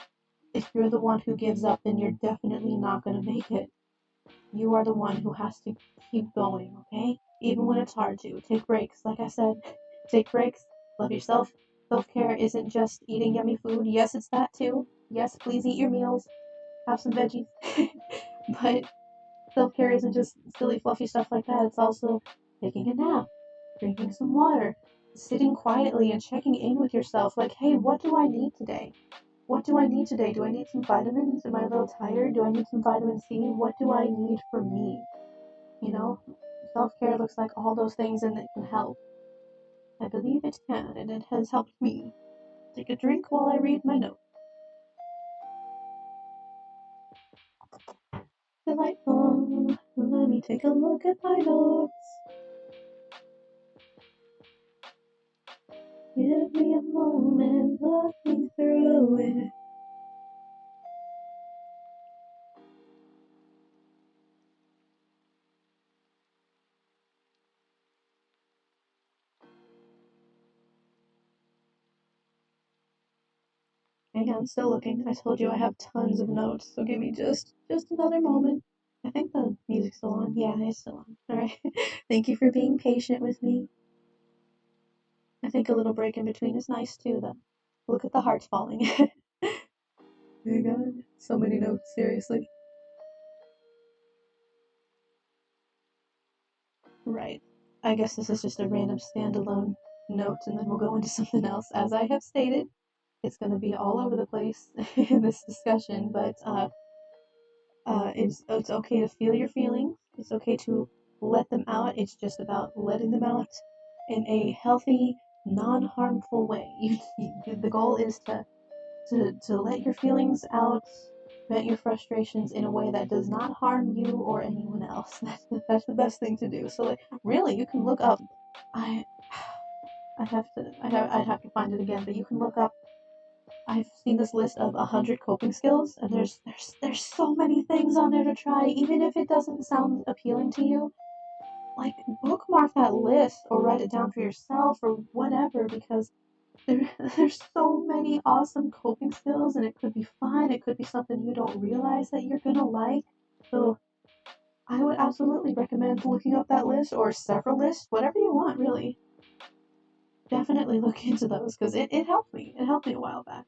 if you're the one who gives up, then you're definitely not going to make it. You are the one who has to keep going, okay? Even when it's hard to. Take breaks, like I said. Take breaks. Love yourself. Self-care isn't just eating yummy food. Yes, it's that too. Yes, please eat your meals. Have some veggies. But self-care isn't just silly, fluffy stuff like that. It's also taking a nap, drinking some water, sitting quietly and checking in with yourself. Like, hey, what do I need today? What do I need today? Do I need some vitamins? Am I a little tired? Do I need some vitamin C? What do I need for me? You know, self-care looks like all those things and it can help. I believe it can, and it has helped me. Take a drink while I read my notes. Delightful. Let me take a look at my notes. Give me a moment, looking through it. Hang on, I'm still looking. I told you I have tons of notes, so give me just another moment. I think the music's still on. Yeah, it's still on. Alright. Thank you for being patient with me. I think a little break in between is nice too, though. Look at the hearts falling. Oh my god, so many notes, seriously. Right. I guess this is just a random standalone note, and then we'll go into something else. As I have stated, it's going to be all over the place in this discussion, but it's okay to feel your feelings. It's okay to let them out. It's just about letting them out in a healthy, non-harmful way. The goal is to let your feelings out, vent your frustrations in a way that does not harm you or anyone else. That's the best thing to do. So like, really, you can look up. I I'd have to find it again, but you can look up. I've seen this list of 100 coping skills, and there's so many things on there to try, even if it doesn't sound appealing to you. Like, bookmark that list or write it down for yourself or whatever, because there's so many awesome coping skills, and it could be fun. It could be something you don't realize that you're gonna like. So I would absolutely recommend looking up that list or several lists, whatever you want, really. Definitely look into those because it helped me. It helped me a while back.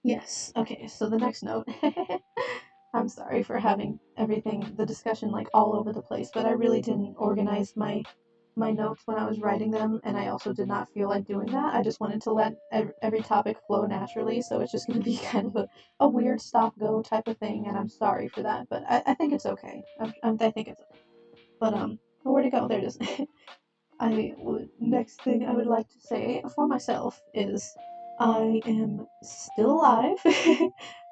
Yes. Okay. So the next note. I'm sorry for having the discussion like all over the place, but I really didn't organize my notes when I was writing them, and I also did not feel like doing that. I just wanted to let every topic flow naturally, so it's just going to be kind of a weird stop go type of thing, and I'm sorry for that, but I think it's okay. I think it's okay. But where'd it go? There it is. Next thing I would like to say for myself is I am still alive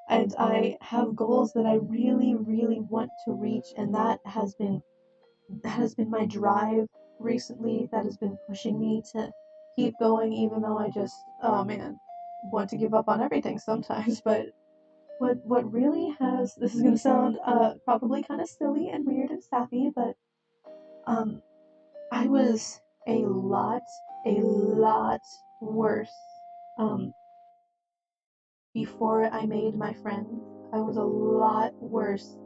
and I have goals that I really, really want to reach, and that has been my drive recently. That has been pushing me to keep going, even though I just, oh man, want to give up on everything sometimes. But what really has, this is gonna sound probably kind of silly and weird and sappy, but um I was a lot worse um before I made my friends. I was a lot worse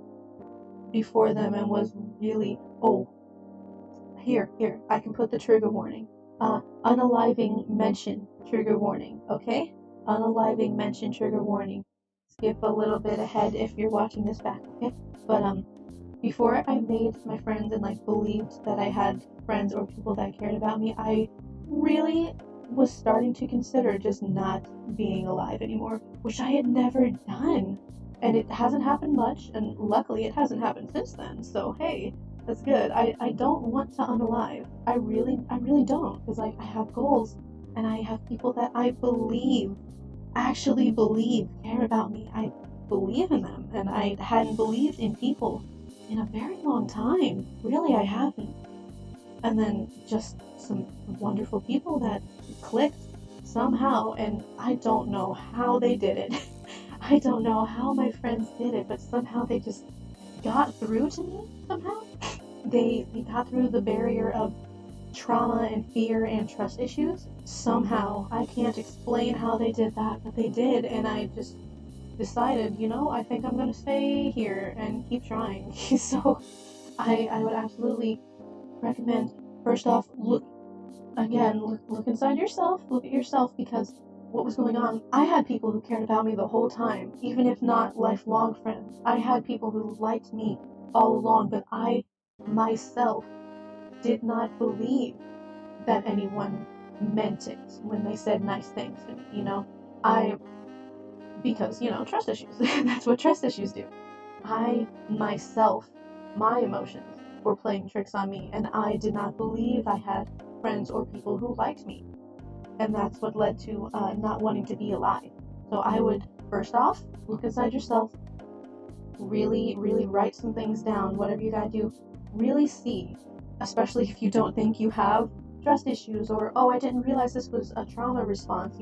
before them and was really, oh, here, I can put the trigger warning. Unaliving mention trigger warning, okay? Unaliving mention trigger warning. Skip a little bit ahead if you're watching this back, okay? But before I made my friends and like believed that I had friends or people that cared about me, I really was starting to consider just not being alive anymore, which I had never done. And it hasn't happened much, and luckily it hasn't happened since then. So hey, That's good. I don't want to unalive. I really don't, because I have goals and I have people that I believe, actually believe, care about me. I believe in them, and I hadn't believed in people in a very long time. Really, I haven't. And then just some wonderful people that clicked somehow, and I don't know how they did it. I don't know how my friends did it, but somehow they just got through to me somehow. They got through the barrier of trauma and fear and trust issues somehow. I can't explain how they did that, but they did, and I just decided, I think I'm gonna stay here and keep trying. So I would absolutely recommend, first off, look inside yourself, look at yourself, because what was going on, I had people who cared about me the whole time, even if not lifelong friends. I had people who liked me all along, but I myself did not believe that anyone meant it when they said nice things to me. I, because, trust issues. That's what trust issues do. I myself, my emotions were playing tricks on me, and I did not believe I had friends or people who liked me. And that's what led to not wanting to be alive. So I would, first off, look inside yourself, really, really write some things down, whatever you gotta do. Really see, especially if you don't think you have trust issues, or, oh, I didn't realize this was a trauma response,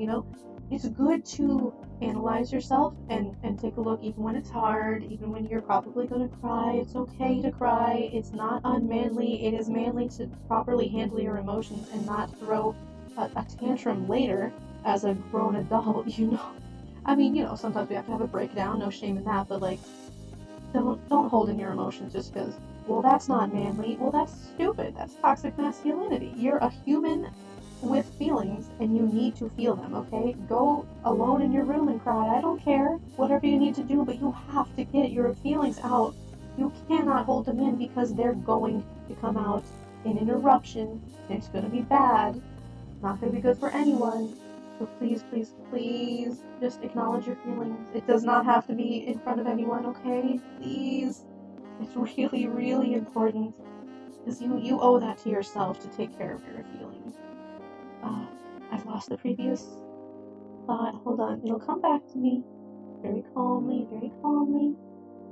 It's good to analyze yourself and take a look, even when it's hard, even when you're probably gonna cry. It's okay to cry. It's not unmanly. It is manly to properly handle your emotions and not throw a tantrum later as a grown adult. I mean, sometimes we have to have a breakdown, no shame in that, but like, don't hold in your emotions just because, well, that's not manly. Well, that's stupid. That's toxic masculinity. You're a human with feelings, and you need to feel them, okay? Go alone in your room and cry. I don't care. Whatever you need to do, but you have to get your feelings out. You cannot hold them in, because they're going to come out in an eruption. It's going to be bad. Not going to be good for anyone. So please, please, please, just acknowledge your feelings. It does not have to be in front of anyone, okay? Please. It's really, really important, because you owe that to yourself to take care of your feelings. I've lost the previous thought. Hold on. It'll come back to me. Very calmly, very calmly.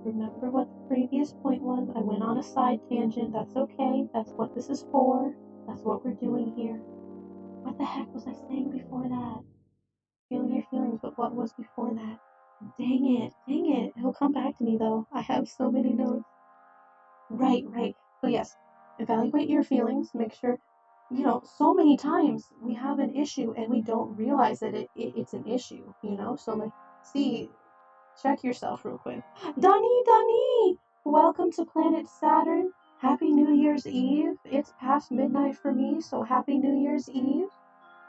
Remember what the previous point was. I went on a side tangent. That's okay. That's what this is for. That's what we're doing here. What the heck was I saying before that? Feeling your feelings, but what was before that? Dang it. Dang it. It'll come back to me, though. I have so many notes. Right, right. So yes, evaluate your feelings. Make sure, so many times we have an issue and we don't realize that it's an issue. So like, check yourself real quick. Donnie, welcome to planet Saturn. Happy New Year's Eve. It's past midnight for me, so happy New Year's Eve.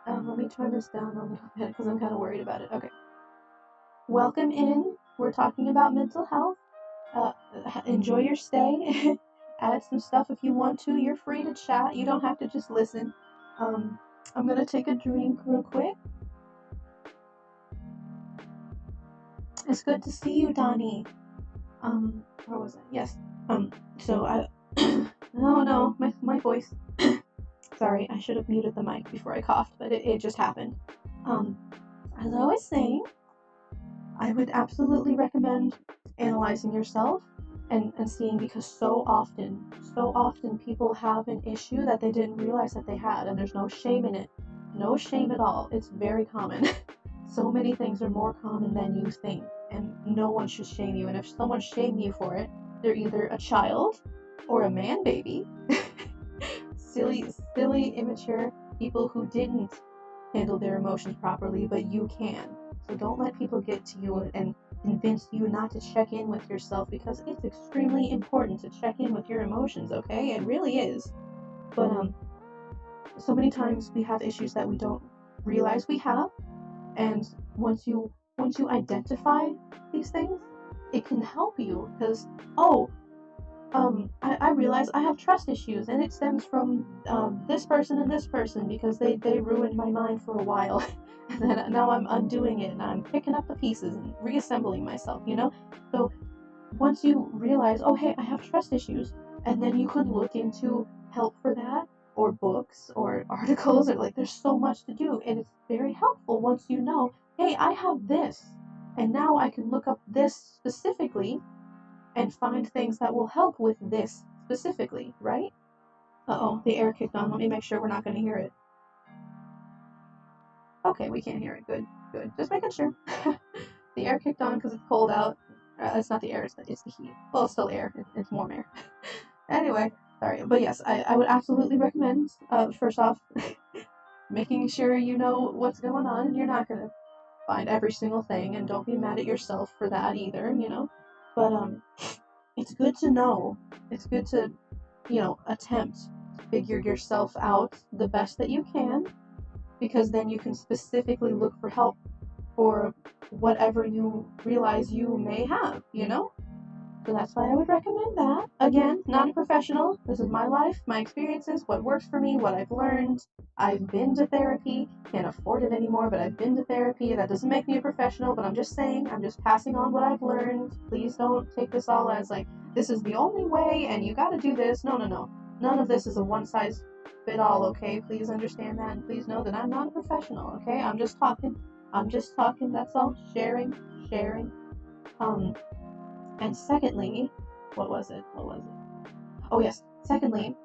Let me turn this down a little bit because I'm kind of worried about it. Okay. Welcome in. We're talking about mental health. Enjoy your stay. Add some stuff if you want to. You're free to chat. You don't have to just listen. I'm gonna take a drink real quick. It's good to see you, Donnie. Where was I? Yes. So I. No, my voice. Sorry, I should have muted the mic before I coughed, but it just happened. As I was saying, I would absolutely recommend analyzing yourself and seeing, because so often people have an issue that they didn't realize that they had, and there's no shame in it. No shame at all. It's very common. So many things are more common than you think, and no one should shame you. And if someone's shaming you for it, they're either a child or a man baby. silly, immature people who didn't handle their emotions properly, but you can. So don't let people get to you and convince you not to check in with yourself, because it's extremely important to check in with your emotions, okay? It really is. But so many times we have issues that we don't realize we have, and once you identify these things, it can help you, because I realize I have trust issues, and it stems from this person and this person, because they ruined my mind for a while. And then now I'm undoing it, and I'm picking up the pieces and reassembling myself, So once you realize, oh, hey, I have trust issues, And then you could look into help for that, or books, or articles, or like there's so much to do, and it's very helpful once you know, hey, I have this, and now I can look up this specifically and find things that will help with this specifically, right? Uh-oh, the air kicked on. Let me make sure we're not going to hear it. Okay, we can't hear it. Good, good. Just making sure. The air kicked on because it's cold out. It's not the air, it's the heat. Well, it's still air. It's warm air. Anyway, sorry. But yes, I would absolutely recommend, first off, making sure you know what's going on, and you're not going to find every single thing, and don't be mad at yourself for that either, you know? But, it's good to know. It's good to, attempt to figure yourself out the best that you can, because then you can specifically look for help for whatever you realize you may have, you know? So that's why I would recommend that. Again, not a professional. This is my life, my experiences, what works for me, what I've learned. I've been to therapy. Can't afford it anymore, but I've been to therapy. That doesn't make me a professional, but I'm just saying, I'm just passing on what I've learned. Please don't take this all as like, this is the only way and you gotta do this. No, no, no. None of this is a one size fit all, okay? Please understand that, and please know that I'm not a professional, okay? I'm just talking. That's all. Sharing, sharing. Um, and secondly, what was it? Oh, yes. Secondly,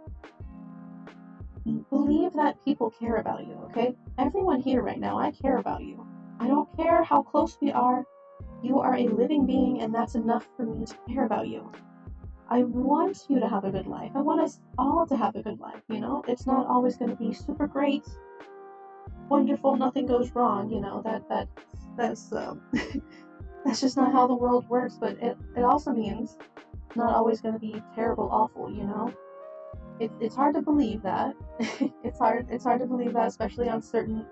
believe that people care about you, okay? Everyone here right now, I care about you. I don't care how close we are. You are a living being, and that's enough for me to care about you. I want you to have a good life. I want us all to have a good life, you know? It's not always going to be super great, wonderful, nothing goes wrong, you know? That's that's just not how the world works, but it also means it's not always going to be terrible, awful, you know? It's hard to believe that. It's hard to believe that, especially on certain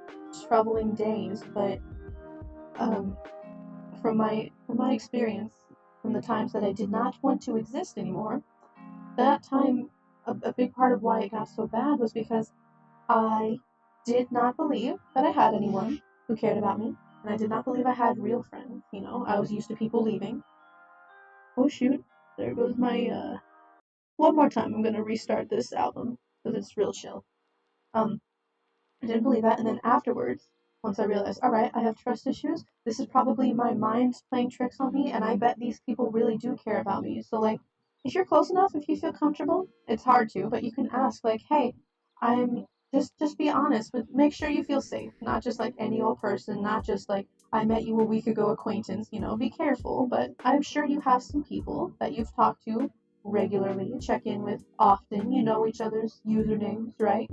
troubling days. But um, from my experience, from the times that I did not want to exist anymore, that time, a big part of why it got so bad was because I did not believe that I had anyone who cared about me, and I did not believe I had real friends. You know, I was used to people leaving. Oh shoot, there goes my one more time. I'm gonna restart this album because it's real chill. Um, I didn't believe that, and then afterwards, once I realized, all right, I have trust issues. This is probably my mind playing tricks on me, and I bet these people really do care about me. So like, if you're close enough, if you feel comfortable, it's hard to, but you can ask like, hey, I'm just be honest, but make sure you feel safe. Not just like any old person, not just like I met you a week ago acquaintance. You know, be careful. But I'm sure you have some people that you've talked to regularly, check in with often. You know each other's usernames, right?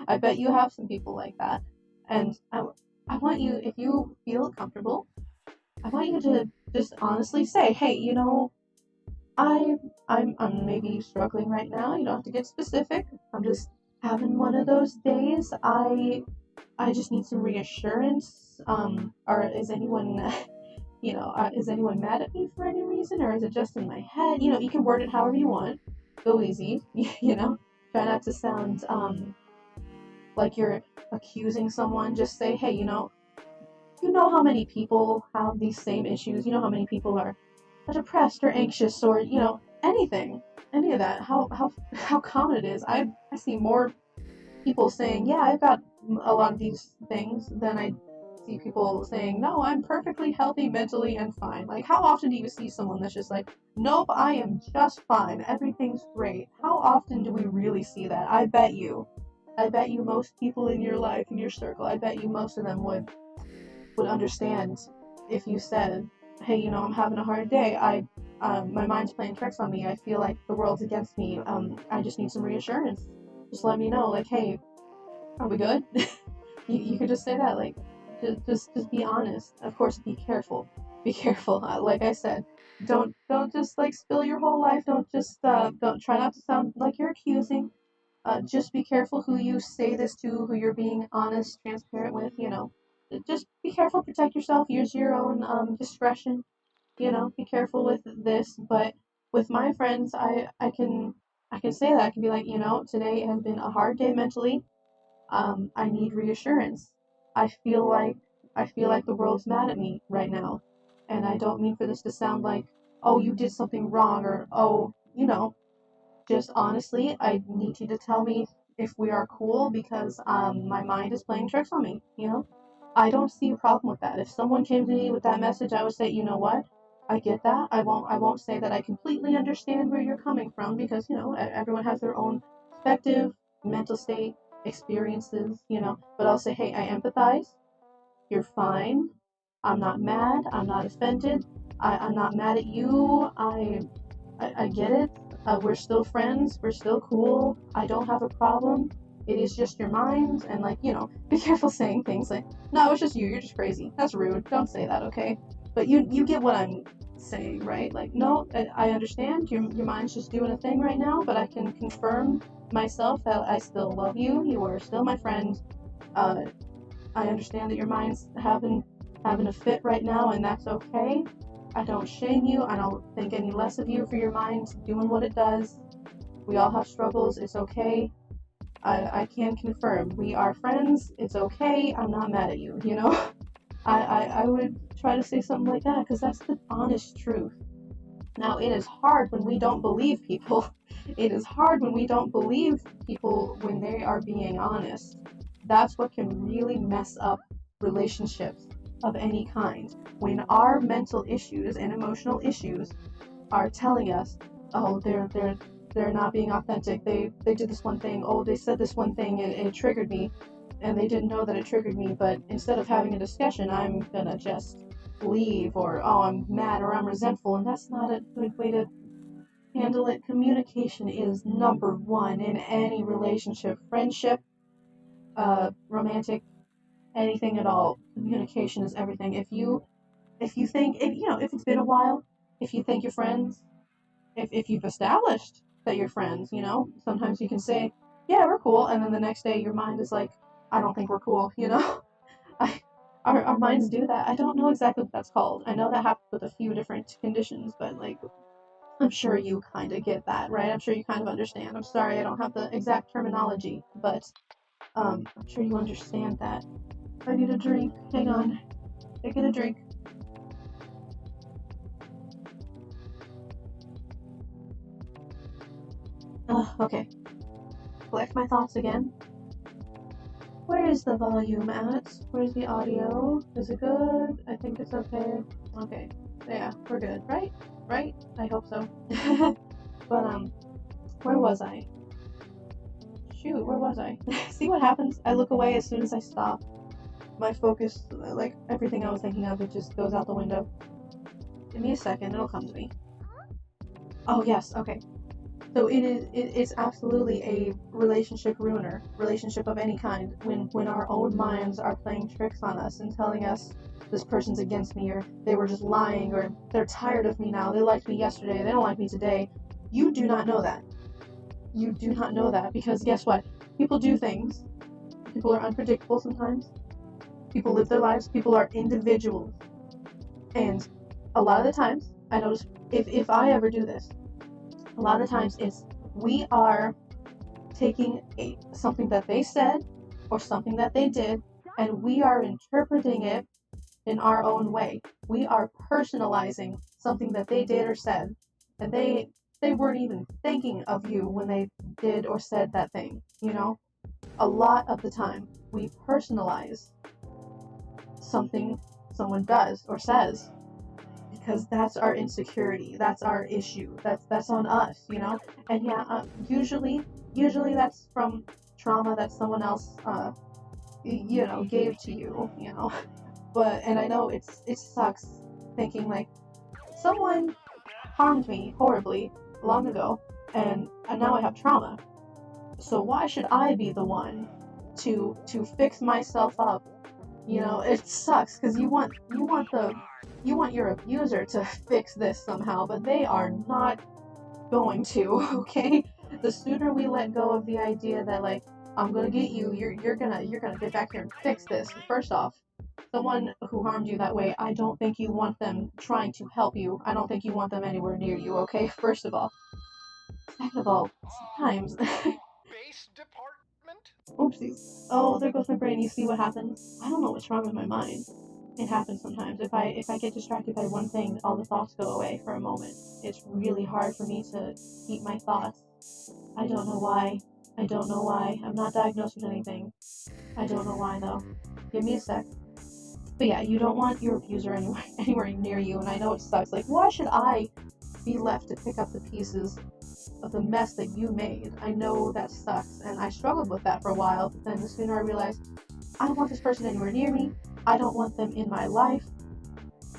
I bet you have some people like that. And I want you, if you feel comfortable, I want you to just honestly say, hey, you know, I I'm maybe struggling right now. You don't have to get specific. I'm just having one of those days. I just need some reassurance. Or is anyone is anyone mad at me for any reason, or is it just in my head? You know, you can word it however you want. Go easy. You know, try not to sound like you're accusing someone. Just say, hey, you know how many people have these same issues. You know how many people are depressed or anxious, or anything, any of that. How common it is. I see more people saying, yeah, I've got a lot of these things, than I see people saying, no, I'm perfectly healthy mentally and fine. Like, how often do you see someone that's just like, nope, I am just fine, everything's great? How often do we really see that? I bet you most people in your life, in your circle, I bet you most of them would understand if you said, hey, I'm having a hard day. My mind's playing tricks on me. I feel like the world's against me. I just need some reassurance. Just let me know, like, hey, are we good? You could just say that, like, just be honest. Of course, be careful. Be careful. Like I said, don't just like spill your whole life. Don't try not to sound like you're accusing. Just be careful who you say this to, who you're being honest, transparent with. Just be careful, protect yourself. Use your own discretion. Be careful with this. But with my friends, I can say that. I can be like, today has been a hard day mentally. I need reassurance. I feel like the world's mad at me right now, and I don't mean for this to sound like, oh, you did something wrong, or oh, Just honestly, I need you to tell me if we are cool because my mind is playing tricks on me, you know? I don't see a problem with that. If someone came to me with that message, I would say, you know what? I get that. I won't say that I completely understand where you're coming from because, you know, everyone has their own perspective, mental state, experiences, you know. But I'll say, hey, I empathize. You're fine. I'm not mad. I'm not offended. I'm not mad at you. I get it. We're still friends. We're still cool. I don't have a problem. It is just your mind. And, like, you know, be careful saying things like, no, it's just you. You're just crazy. That's rude. Don't say that, okay? But you get what I'm saying, right? Like, no, I understand. Your mind's just doing a thing right now, but I can confirm myself that I still love you. You are still my friend. Uh, I understand that your mind's having a fit right now, and that's okay. I don't shame you. I don't think any less of you for your mind doing what it does. We all have struggles. It's okay. I can confirm we are friends. It's okay. I'm not mad at you. You know, I would try to say something like that because that's the honest truth. Now, it is hard when we don't believe people. It is hard when we don't believe people when they are being honest. That's what can really mess up relationships of any kind. When our mental issues and emotional issues are telling us, oh, they're not being authentic. They did this one thing. Oh, they said this one thing and it triggered me, and they didn't know that it triggered me. But instead of having a discussion, I'm gonna just leave, or oh, I'm mad, or I'm resentful, and that's not a good way to handle it. Communication is number one in any relationship, friendship, romantic, anything at all. Communication is everything. If you think, if you know, if it's been a while, if you think you're friends, if you've established that you're friends, you know, sometimes you can say, yeah, we're cool, and then the next day your mind is like, I don't think we're cool, you know. I, our minds do that. I don't know exactly what that's called. I know that happens with a few different conditions, but like, I'm sure you kind of get that, right? I'm sure you kind of understand. I'm sorry, I don't have the exact terminology, but I'm sure you understand that. I need a drink. Hang on. Taking a drink. Okay. Collect my thoughts again. Where is the volume at? Where's the audio? Is it good? I think it's okay. Okay. Yeah, we're good, right? Right? I hope so. But, where was I? Shoot, where was I? See what happens? I look away as soon as I stop. My focus, like, everything I was thinking of, it just goes out the window. Give me a second, it'll come to me. Oh, yes, okay. So it's absolutely a relationship ruiner, relationship of any kind, when our own minds are playing tricks on us and telling us this person's against me, or they were just lying, or they're tired of me now, they liked me yesterday, they don't like me today. You do not know that. You do not know that, because guess what? People do things. People are unpredictable sometimes. People live their lives. People are individuals. And a lot of the times, I notice, if I ever do this, a lot of times it's, we are taking something that they said or something that they did, and we are interpreting it in our own way. We are personalizing something that they did or said, and they weren't even thinking of you when they did or said that thing, you know? A lot of the time, we personalize something someone does or says because that's our insecurity, that's our issue, that's on us, you know. And yeah, usually that's from trauma that someone else you know, gave to you, you know. But, and I know it sucks thinking like, someone harmed me horribly long ago, and now I have trauma, so why should I be the one to fix myself up? You know, it sucks because you want your abuser to fix this somehow, but they are not going to. Okay, the sooner we let go of the idea that, like, I'm gonna get you, you're gonna get back here and fix this. First off, someone who harmed you that way, I don't think you want them trying to help you. I don't think you want them anywhere near you. Okay, first of all. Second of all, sometimes.
Base department?
Oopsies. Oh, there goes my brain. You see what happens? I don't know what's wrong with my mind. It happens sometimes. If I get distracted by one thing, all the thoughts go away for a moment. It's really hard for me to keep my thoughts I don't know why. I don't know why. I'm not diagnosed with anything. I don't know why though. Give me a sec. But yeah, you don't want your abuser anywhere near you, and I know it sucks. Like, why should I be left to pick up the pieces of the mess that you made? I know that sucks, and I struggled with that for a while, but then the sooner I realized, I don't want this person anywhere near me, I don't want them in my life,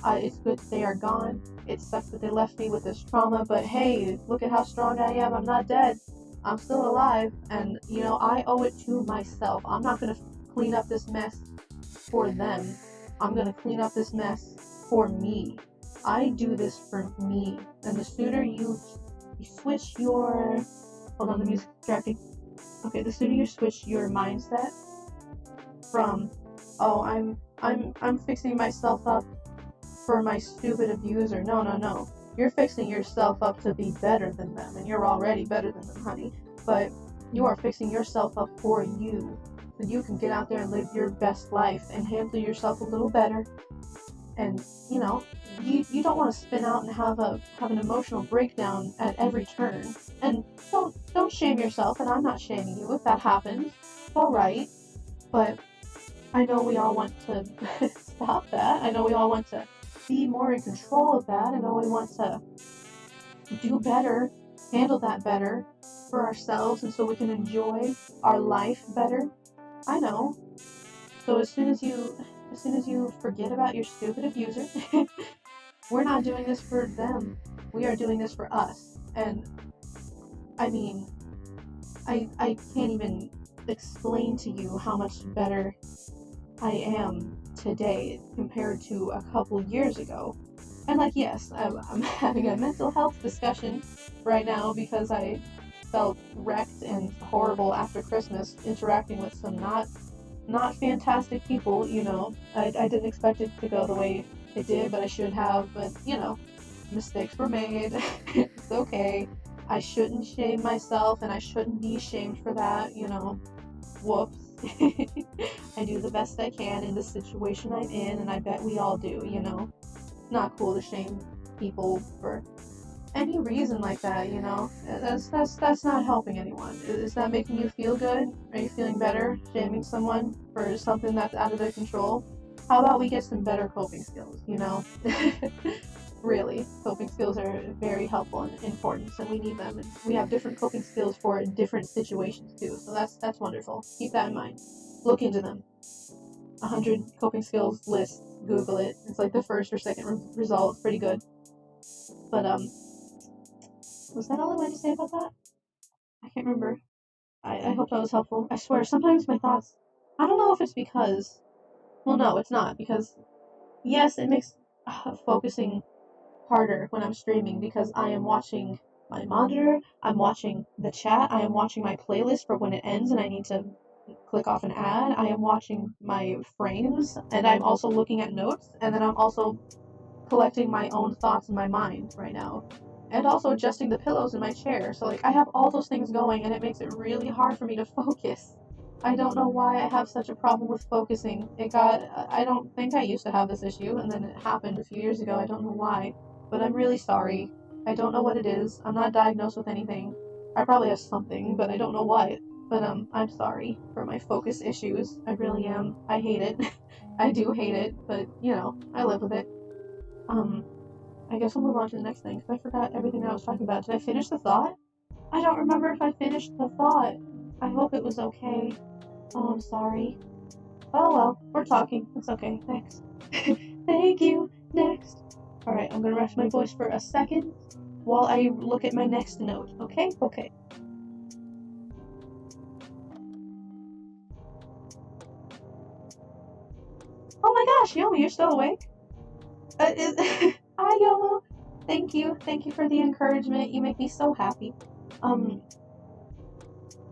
it's good that they are gone, it sucks that they left me with this trauma, but hey, look at how strong I am, I'm not dead, I'm still alive, and, you know, I owe it to myself. I'm not gonna clean up this mess for them. I'm gonna clean up this mess for me. I do this for me. And the sooner you switch your, hold on, the music's distracting. Okay, the sooner you switch your mindset from, oh, I'm fixing myself up for my stupid abuser. No, no, no. You're fixing yourself up to be better than them, and you're already better than them, honey. But you are fixing yourself up for you, so you can get out there and live your best life and handle yourself a little better. And you know, you don't want to spin out and have an emotional breakdown at every turn. And don't shame yourself. And I'm not shaming you if that happens. It's all right. But I know we all want to stop that. I know we all want to be more in control of that. I know we want to do better, handle that better for ourselves, and so we can enjoy our life better. I know. So as soon as you forget about your stupid abuser, we're not doing this for them. We are doing this for us. And I mean, I can't even explain to you how much better I am today compared to a couple years ago. And like, yes, I'm having a mental health discussion right now because I felt wrecked and horrible after Christmas interacting with some not fantastic people, you know. I didn't expect it to go the way it did, but I should have. But, you know, mistakes were made. It's okay. I shouldn't shame myself, and I shouldn't be shamed for that, you know. Whoops. I do the best I can in the situation I'm in, and I bet we all do, you know. It's not cool to shame people for any reason like that, you know. That's not helping anyone. Is that making you feel good? Are you feeling better shaming someone for something that's out of their control? How about we get some better coping skills, you know? Really, coping skills are very helpful and important, and we need them. And we have different coping skills for different situations too, so that's wonderful. Keep that in mind. Look into them. 100 coping skills list. Google it. It's like the first or second result. Pretty good. But was that all I wanted to say about that? I can't remember. I hope that was helpful. I swear, sometimes my thoughts, I don't know if it's because, well, no, it's not, because, yes, it makes focusing harder when I'm streaming because I am watching my monitor, I'm watching the chat, I am watching my playlist for when it ends and I need to click off an ad, I am watching my frames, and I'm also looking at notes, and then I'm also collecting my own thoughts in my mind right now. And also adjusting the pillows in my chair. So like I have all those things going and it makes it really hard for me to focus. I don't know why I have such a problem with focusing. I don't think I used to have this issue, and then it happened a few years ago. I don't know why, but I'm really sorry. I don't know what it is. I'm not diagnosed with anything. I probably have something, but I don't know what. But I'm sorry for my focus issues. I really am. I hate it. I do hate it, but you know, I live with it. I guess we'll move on to the next thing, because I forgot everything that I was talking about. Did I finish the thought? I don't remember if I finished the thought. I hope it was okay. Oh, I'm sorry. Oh well, we're talking. It's okay. Thanks. Thank you. Next. Alright, I'm gonna rest my voice for a second while I look at my next note, okay? Okay. Oh my gosh, Yomi, you're still awake? Hi, Yomo. Thank you. Thank you for the encouragement. You make me so happy.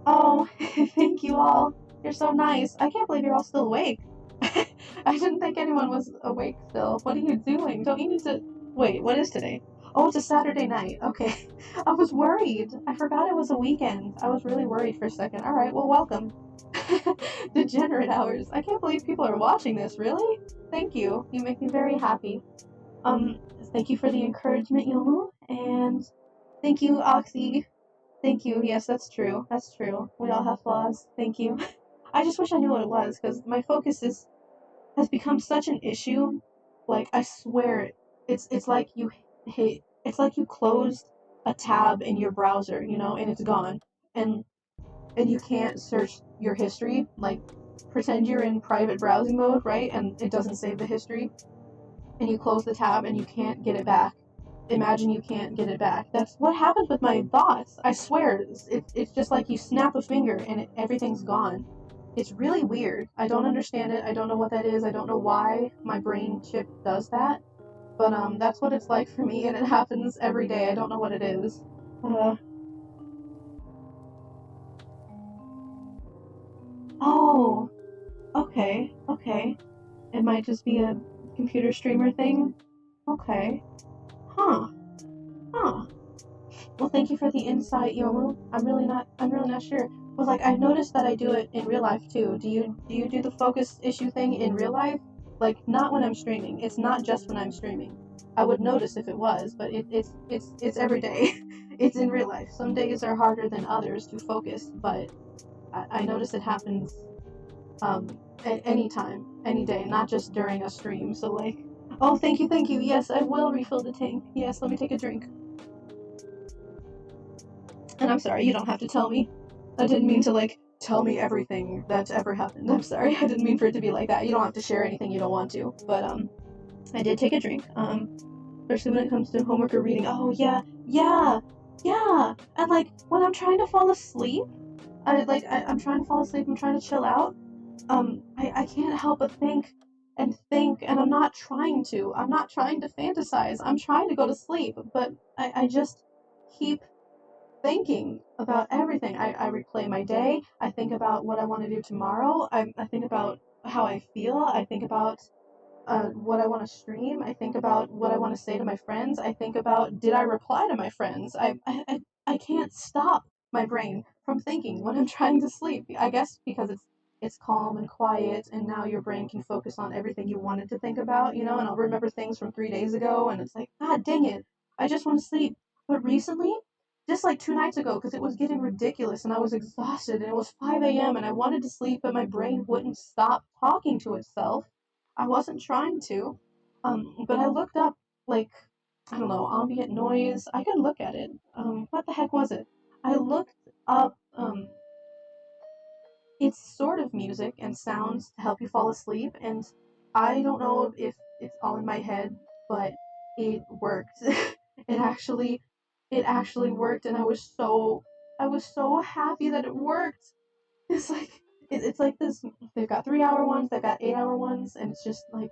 Oh, thank you all. You're so nice. I can't believe you're all still awake. I didn't think anyone was awake still. What are you doing? Don't you need to... Wait, what is today? Oh, it's a Saturday night. Okay. I was worried. I forgot it was a weekend. I was really worried for a second. Alright, well, welcome. Degenerate hours. I can't believe people are watching this, really? Thank you. You make me very happy. Thank you for the encouragement, Yomu, and thank you, Oxy, Thank you. Yes, that's true. That's true. We all have flaws. Thank you. I just wish I knew what it was, because my focus has become such an issue. Like, I swear, it's like you hit, it's like you closed a tab in your browser, and it's gone, and you can't search your history. Like, pretend you're in private browsing mode, right? And it doesn't save the history, and you close the tab and you can't get it back. Imagine you can't get it back. That's what happens with my thoughts. I swear, it's just like you snap a finger and everything's gone. It's really weird. I don't understand it. I don't know what that is. I don't know why my brain chip does that. But that's what it's like for me, and it happens every day. I don't know what it is. Uh, oh, okay, okay. It might just be a computer streamer thing. Okay. Huh. Huh. Well, thank you for the insight, Yomu. I'm really not sure. But like, I've noticed that I do it in real life too. Do you do the focus issue thing in real life? Like, not when I'm streaming. It's not just when I'm streaming. I would notice if it was, but it's every day. It's in real life. Some days are harder than others to focus, but I notice it happens at any time, any day, not just during a stream. So like, oh, thank you, thank you. Yes, I will refill the tank. Yes, let me take a drink. And I'm sorry, you don't have to tell me. I didn't mean to, like, tell me everything that's ever happened. I'm sorry, I didn't mean for it to be like that. You don't have to share anything you don't want to. But, I did take a drink. Especially when it comes to homework or reading. Oh, yeah, yeah, yeah. And, like, when I'm trying to fall asleep, I'm trying to fall asleep, I'm trying to chill out, I can't help but think, and I'm not trying to. I'm not trying to fantasize. I'm trying to go to sleep, but I just keep thinking about everything. I replay my day. I think about what I want to do tomorrow. I think about how I feel. I think about what I want to stream. I think about what I want to say to my friends. I think about, did I reply to my friends? I can't stop my brain from thinking when I'm trying to sleep. I guess because it's calm and quiet, and now your brain can focus on everything you wanted to think about, and I'll remember things from 3 days ago, and it's like, God dang it, I just want to sleep. But recently, just like 2 nights ago, because it was getting ridiculous and I was exhausted and it was 5 a.m. and I wanted to sleep, but my brain wouldn't stop talking to itself. I wasn't trying to. But I looked up, like, I don't know, ambient noise. I could look at it. What the heck was it? I looked up, it's sort of music and sounds to help you fall asleep, and I don't know if it's all in my head, but it worked. It actually worked, and I was so happy that it worked. It's like, it's like this. They've got 3 hour ones, they've got 8 hour ones, and it's just like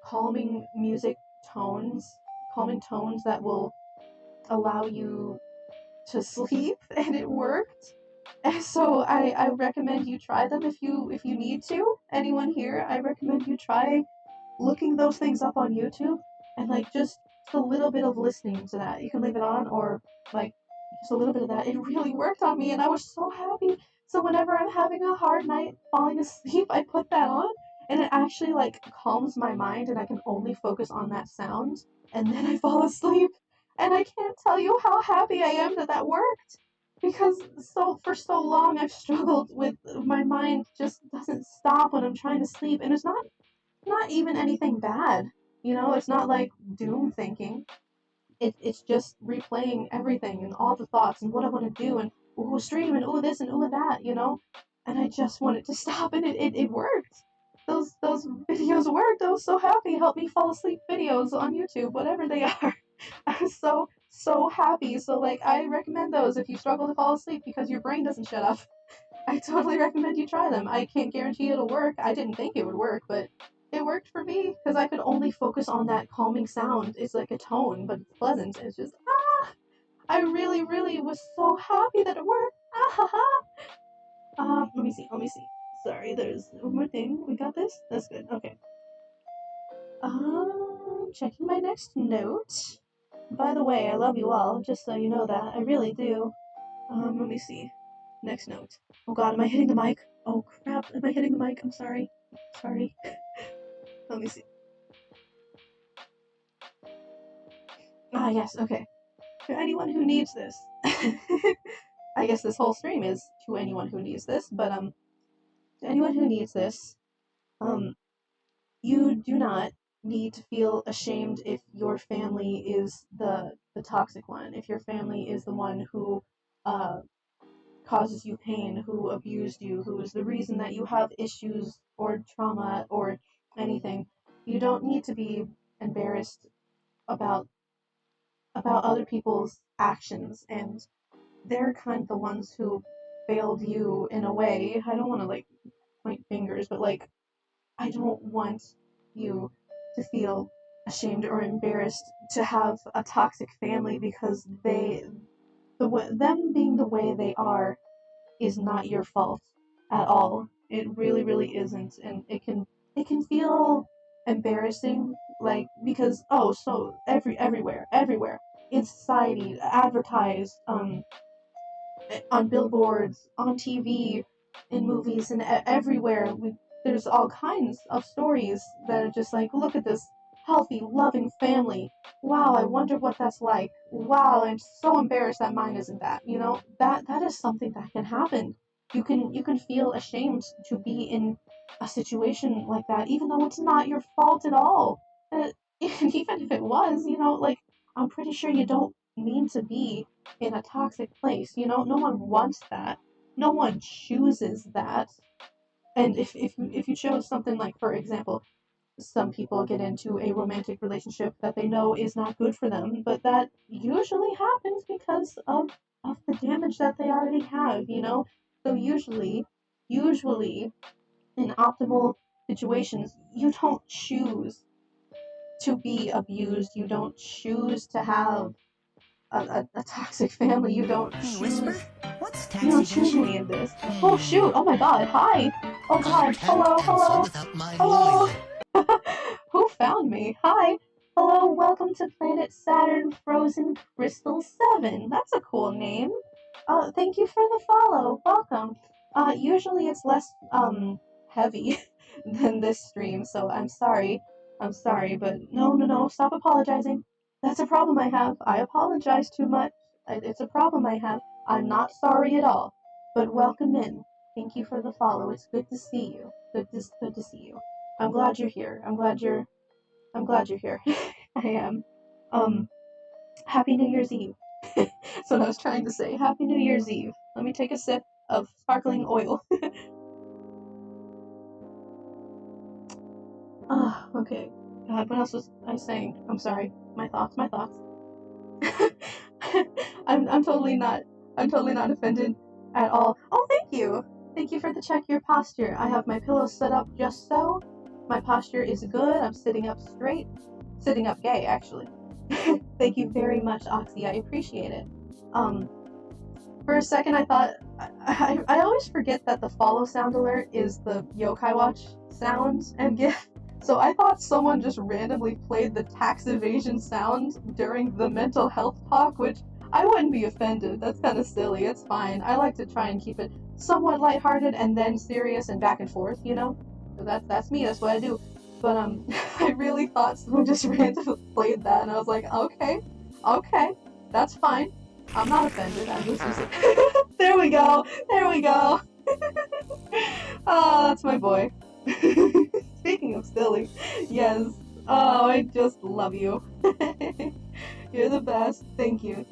calming music tones, calming tones that will allow you to sleep, and it worked. And so I recommend you try them if you need to. Anyone here, I recommend you try looking those things up on YouTube, and like just a little bit of listening to that. You can leave it on, or like just a little bit of that. It really worked on me and I was so happy. So whenever I'm having a hard night falling asleep, I put that on, and it actually like calms my mind, and I can only focus on that sound, and then I fall asleep. And I can't tell you how happy I am that that worked, because for so long I've struggled with, my mind just doesn't stop when I'm trying to sleep, and it's not even anything bad. It's not like doom thinking. It's just replaying everything and all the thoughts and what I want to do, and ooh, stream, and ooh, this and ooh, that, And I just wanted to stop, and it worked. Those videos worked. I was so happy. Help me fall asleep videos on YouTube, whatever they are. I was so happy. So like, I recommend those if you struggle to fall asleep because your brain doesn't shut up. I totally recommend you try them. I can't guarantee it'll work. I didn't think it would work, but it worked for me because I could only focus on that calming sound. It's like a tone, but it's pleasant. It's just, I really, really was so happy that it worked. Ah ha ha. Let me see. Let me see. Sorry, there's one more thing. We got this? That's good. Okay. Checking my next note. By the way, I love you all, just so you know that. I really do. Let me see. Next note. Oh god, am I hitting the mic? Oh crap, am I hitting the mic? I'm sorry. Sorry. Let me see. Ah, yes, okay. For anyone who needs this. I guess this whole stream is to anyone who needs this, but to anyone who needs this, you do not need to feel ashamed if your family is the toxic one, if your family is the one who uh, causes you pain, who abused you, who is the reason that you have issues or trauma or anything. You don't need to be embarrassed about other people's actions, and they're kind of the ones who failed you in a way. I don't want to like point fingers, but like I don't want you to feel ashamed or embarrassed to have a toxic family because them being the way they are is not your fault at all. It really, really isn't, and it can feel embarrassing, like because so everywhere in society, advertised, on billboards, on TV, in movies, and everywhere. There's all kinds of stories that are just like, look at this healthy, loving family. Wow, I wonder what that's like. Wow, I'm so embarrassed that mine isn't that. You know, that is something that can happen. You can feel ashamed to be in a situation like that, even though it's not your fault at all. Even if it was, like I'm pretty sure you don't mean to be in a toxic place. No one wants that. No one chooses that. And if you chose something like, for example, some people get into a romantic relationship that they know is not good for them, but that usually happens because of the damage that they already have. So usually in optimal situations, you don't choose to be abused. You don't choose to have a toxic family. You don't
Hey,
choose.
Whisper, what's
You don't
tax
choose
evasion?
any of this. Oh shoot! Oh my God! Hi! Oh God!
Can't
Hello!
cancel
Hello!
without my
Hello!
lawyer.
Who found me? Hi! Hello! Welcome to Planet Saturn Frozen Crystal 7. That's a cool name. Thank you for the follow. Welcome. Usually it's less heavy than this stream, so I'm sorry. I'm sorry, but no, stop apologizing. That's a problem I have. I apologize too much. It's a problem I have. I'm not sorry at all. But welcome in. Thank you for the follow. It's good to see you. Good to see you. I'm glad you're here. I'm glad you're here. I am. Happy New Year's Eve. That's what I was trying to say. Happy New Year's Eve. Let me take a sip of sparkling oil. Okay. God, what else was I saying? I'm sorry. My thoughts. I'm totally not offended at all. Oh, thank you. Thank you for the check your posture. I have my pillow set up just so. My posture is good. I'm sitting up straight. Sitting up gay, actually. Thank you very much, Oxy. I appreciate it. For a second I thought I always forget that the follow sound alert is the Yokai Watch sound and GIF. So I thought someone just randomly played the tax evasion sound during the mental health talk, which I wouldn't be offended. That's kind of silly. It's fine. I like to try and keep it somewhat lighthearted and then serious and back and forth, So that's me. That's what I do. But I really thought someone just randomly played that, and I was like, okay, that's fine. I'm not offended. I'm just there we go. Oh, that's my boy. Speaking of silly, yes. Oh, I just love you. You're the best. Thank you.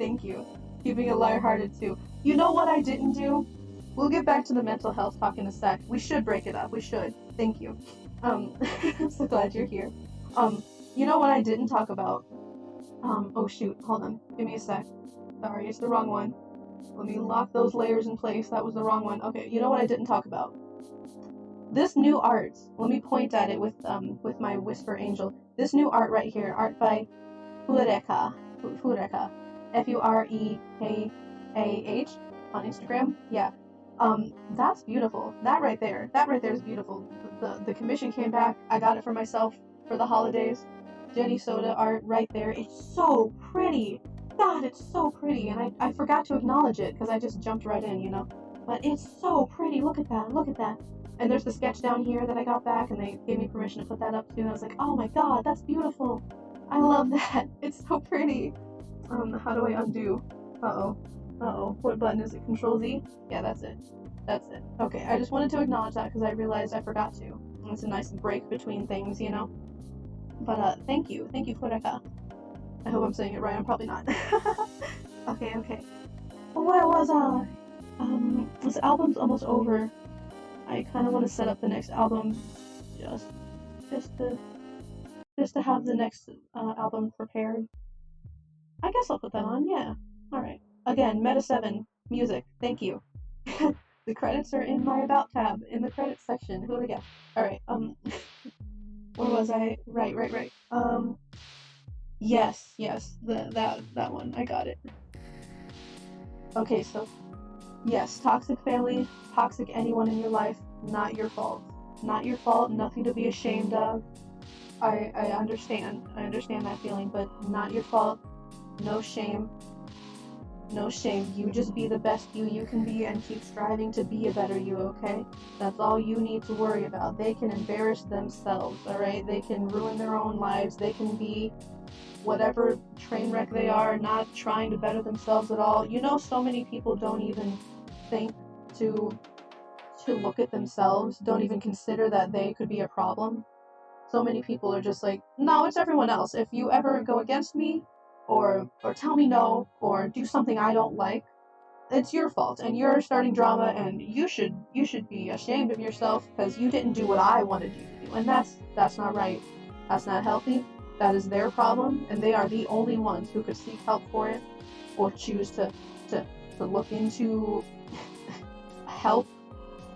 Keeping it lighthearted too. You know what I didn't do? We'll get back to the mental health talk in a sec. We should break it up. We should. Thank you. I'm so glad you're here. You know what I didn't talk about? Oh shoot, hold on. Give me a sec. Sorry, it's the wrong one. Let me lock those layers in place. That was the wrong one. Okay, you know what I didn't talk about? This new art. Let me point at it with my Whisper Angel. This new art right here, art by Fureka. Furekah on Instagram. Yeah. That's beautiful. That right there is beautiful. The commission came back. I got it for myself for the holidays. Jenny Soda art right there. It's so pretty. God, it's so pretty. And I forgot to acknowledge it because I just jumped right in, But it's so pretty. Look at that. And there's the sketch down here that I got back, and they gave me permission to put that up too. And I was like, oh my God, that's beautiful. I love that. It's so pretty. How do I undo? Uh-oh.
Uh-oh, what button is it? Control Z? Yeah, that's it. That's it. Okay, I just wanted to acknowledge that because I realized I forgot to. It's a nice break between things, you know? But, thank you. Thank you, Fureka. I hope I'm saying it right. I'm probably not. Okay. Where was I? This album's almost over. I kind of want to set up the next album just to have the next album prepared. I guess I'll put that on, yeah. Alright. Again, Meta 7, music, thank you. The credits are in my About tab, in the credits section. Who we got? Alright, where was I? Right. Yes, that one. I got it. Okay, so, yes, toxic family, toxic anyone in your life, not your fault. Not your fault, nothing to be ashamed of. I understand that feeling, but not your fault. No shame. No shame. You just be the best you can be and keep striving to be a better you, okay? That's all you need to worry about. They can embarrass themselves, alright? They can ruin their own lives. They can be whatever train wreck they are, not trying to better themselves at all. You know, so many people don't even think to look at themselves, don't even consider that they could be a problem. So many people are just like, no, it's everyone else. If you ever go against me, or tell me no, or do something I don't like, it's your fault, and you're starting drama, and you should be ashamed of yourself because you didn't do what I wanted you to do, and that's not right. That's not healthy. That is their problem, and they are the only ones who could seek help for it, or choose to look into help,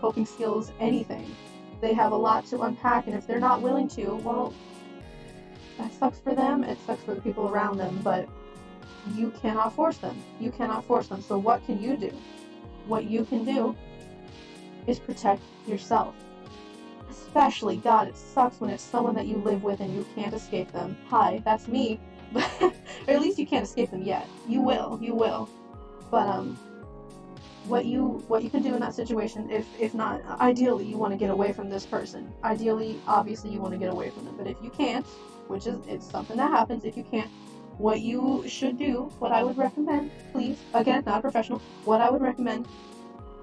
coping skills, anything. They have a lot to unpack, and if they're not willing to, well, that sucks for them, it sucks for the people around them, but you cannot force them. You cannot force them. So what can you do? What you can do is protect yourself. Especially, God, it sucks when it's someone that you live with and you can't escape them. Hi, that's me. Or at least you can't escape them yet. You will. But, what you can do in that situation, if not, ideally you want to get away from this person. Ideally, obviously you want to get away from them. But if you can't, which is, it's something that happens, if you can't, what you should do, what I would recommend, please, again, not a professional, what I would recommend,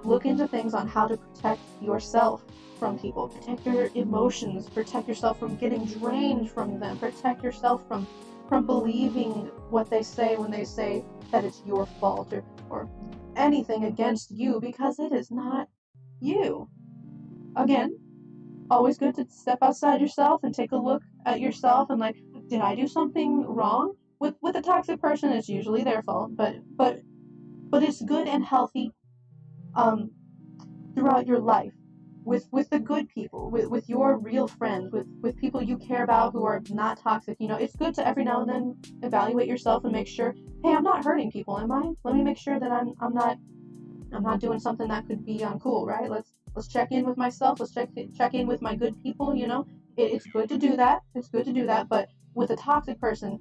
look into things on how to protect yourself from people. Protect your emotions, protect yourself from getting drained from them, protect yourself from believing what they say when they say that it's your fault, or anything against you, because it is not you. Again, always good to step outside yourself and take a look at yourself and like, did I do something wrong? With a toxic person, it's usually their fault, but it's good and healthy throughout your life with the good people, with your real friends, with people you care about who are not toxic. You know, it's good to every now and then evaluate yourself and make sure, hey, I'm not hurting people, am I? Let me make sure that I'm not doing something that could be uncool, right? Let's check in with myself. Let's check in with my good people. You know, it's good to do that. It's good to do that. But with a toxic person,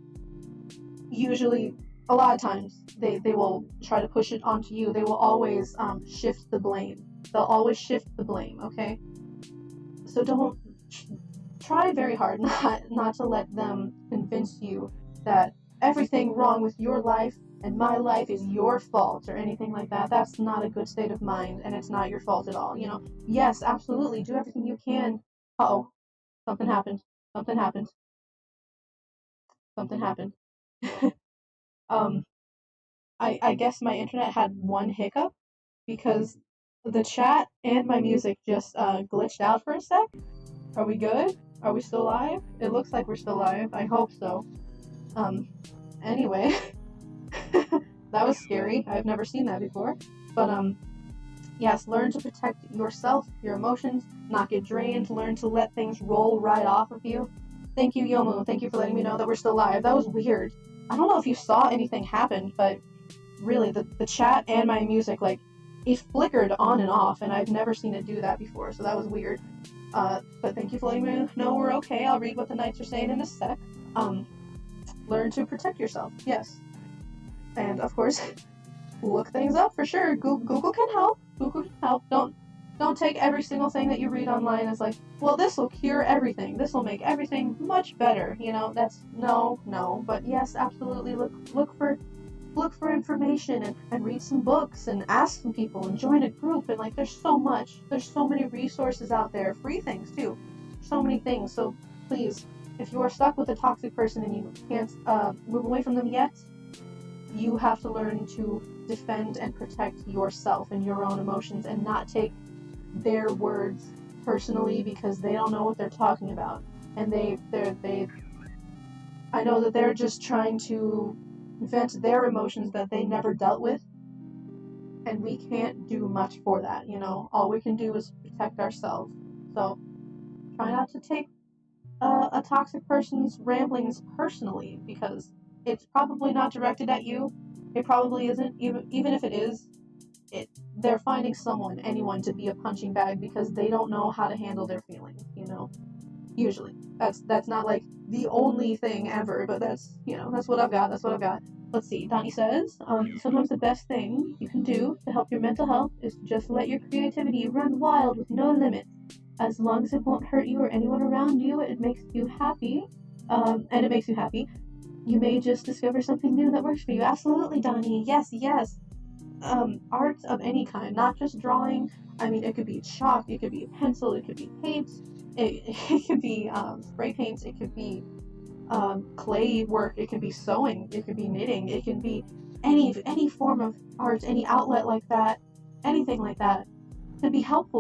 usually, a lot of times, they will try to push it onto you. They will always shift the blame. They'll always shift the blame. Okay, so don't try very hard not to let them convince you that everything wrong with your life and my life is your fault or anything like that. That's not a good state of mind, and it's not your fault at all. You know, yes, absolutely, do everything you can. Uh-oh, something happened. Something happened. Something happened. um, I guess my internet had one hiccup because the chat and my music just glitched out for a sec. Are we good? Are we still live? It looks like we're still live. I hope so. Anyway, that was scary. I've never seen that before. But, yes, learn to protect yourself, your emotions, not get drained, learn to let things roll right off of you. Thank you, Yomu. Thank you for letting me know that we're still live. That was weird. I don't know if you saw anything happen, but really, the chat and my music, like, it flickered on and off, and I've never seen it do that before, so that was weird. But thank you for letting me know we're okay. I'll read what the knights are saying in a sec. Learn to protect yourself, yes. And, of course, look things up for sure. Google can help. Google can help. Don't take every single thing that you read online as like, well, this will cure everything. This will make everything much better. You know, that's no. But yes, absolutely. Look for look for information and read some books and ask some people and join a group, and like there's so many resources out there, free things too, so many things. So please, if you are stuck with a toxic person and you can't move away from them yet, you have to learn to defend and protect yourself and your own emotions and not take their words personally, because they don't know what they're talking about, and I know that they're just trying to vent their emotions that they never dealt with, and we can't do much for that, you know. All we can do is protect ourselves. So try not to take a toxic person's ramblings personally, because it's probably not directed at you. It probably isn't, even if it is. They're finding anyone to be a punching bag because they don't know how to handle their feelings, you know. Usually, that's not like the only thing ever, but that's, you know, that's what I've got. Let's see. Donnie says, sometimes the best thing you can do to help your mental health is to just let your creativity run wild with no limits. As long as it won't hurt you or anyone around you, it makes you happy, and it makes you happy. You may just discover something new that works for you. Absolutely, Donnie. Yes. Art of any kind, not just drawing. I mean, it could be chalk, it could be a pencil, it could be paint, it could be spray paints, it could be clay work, it could be sewing, it could be knitting, it can be any form of art, any outlet like that, anything like that can be helpful.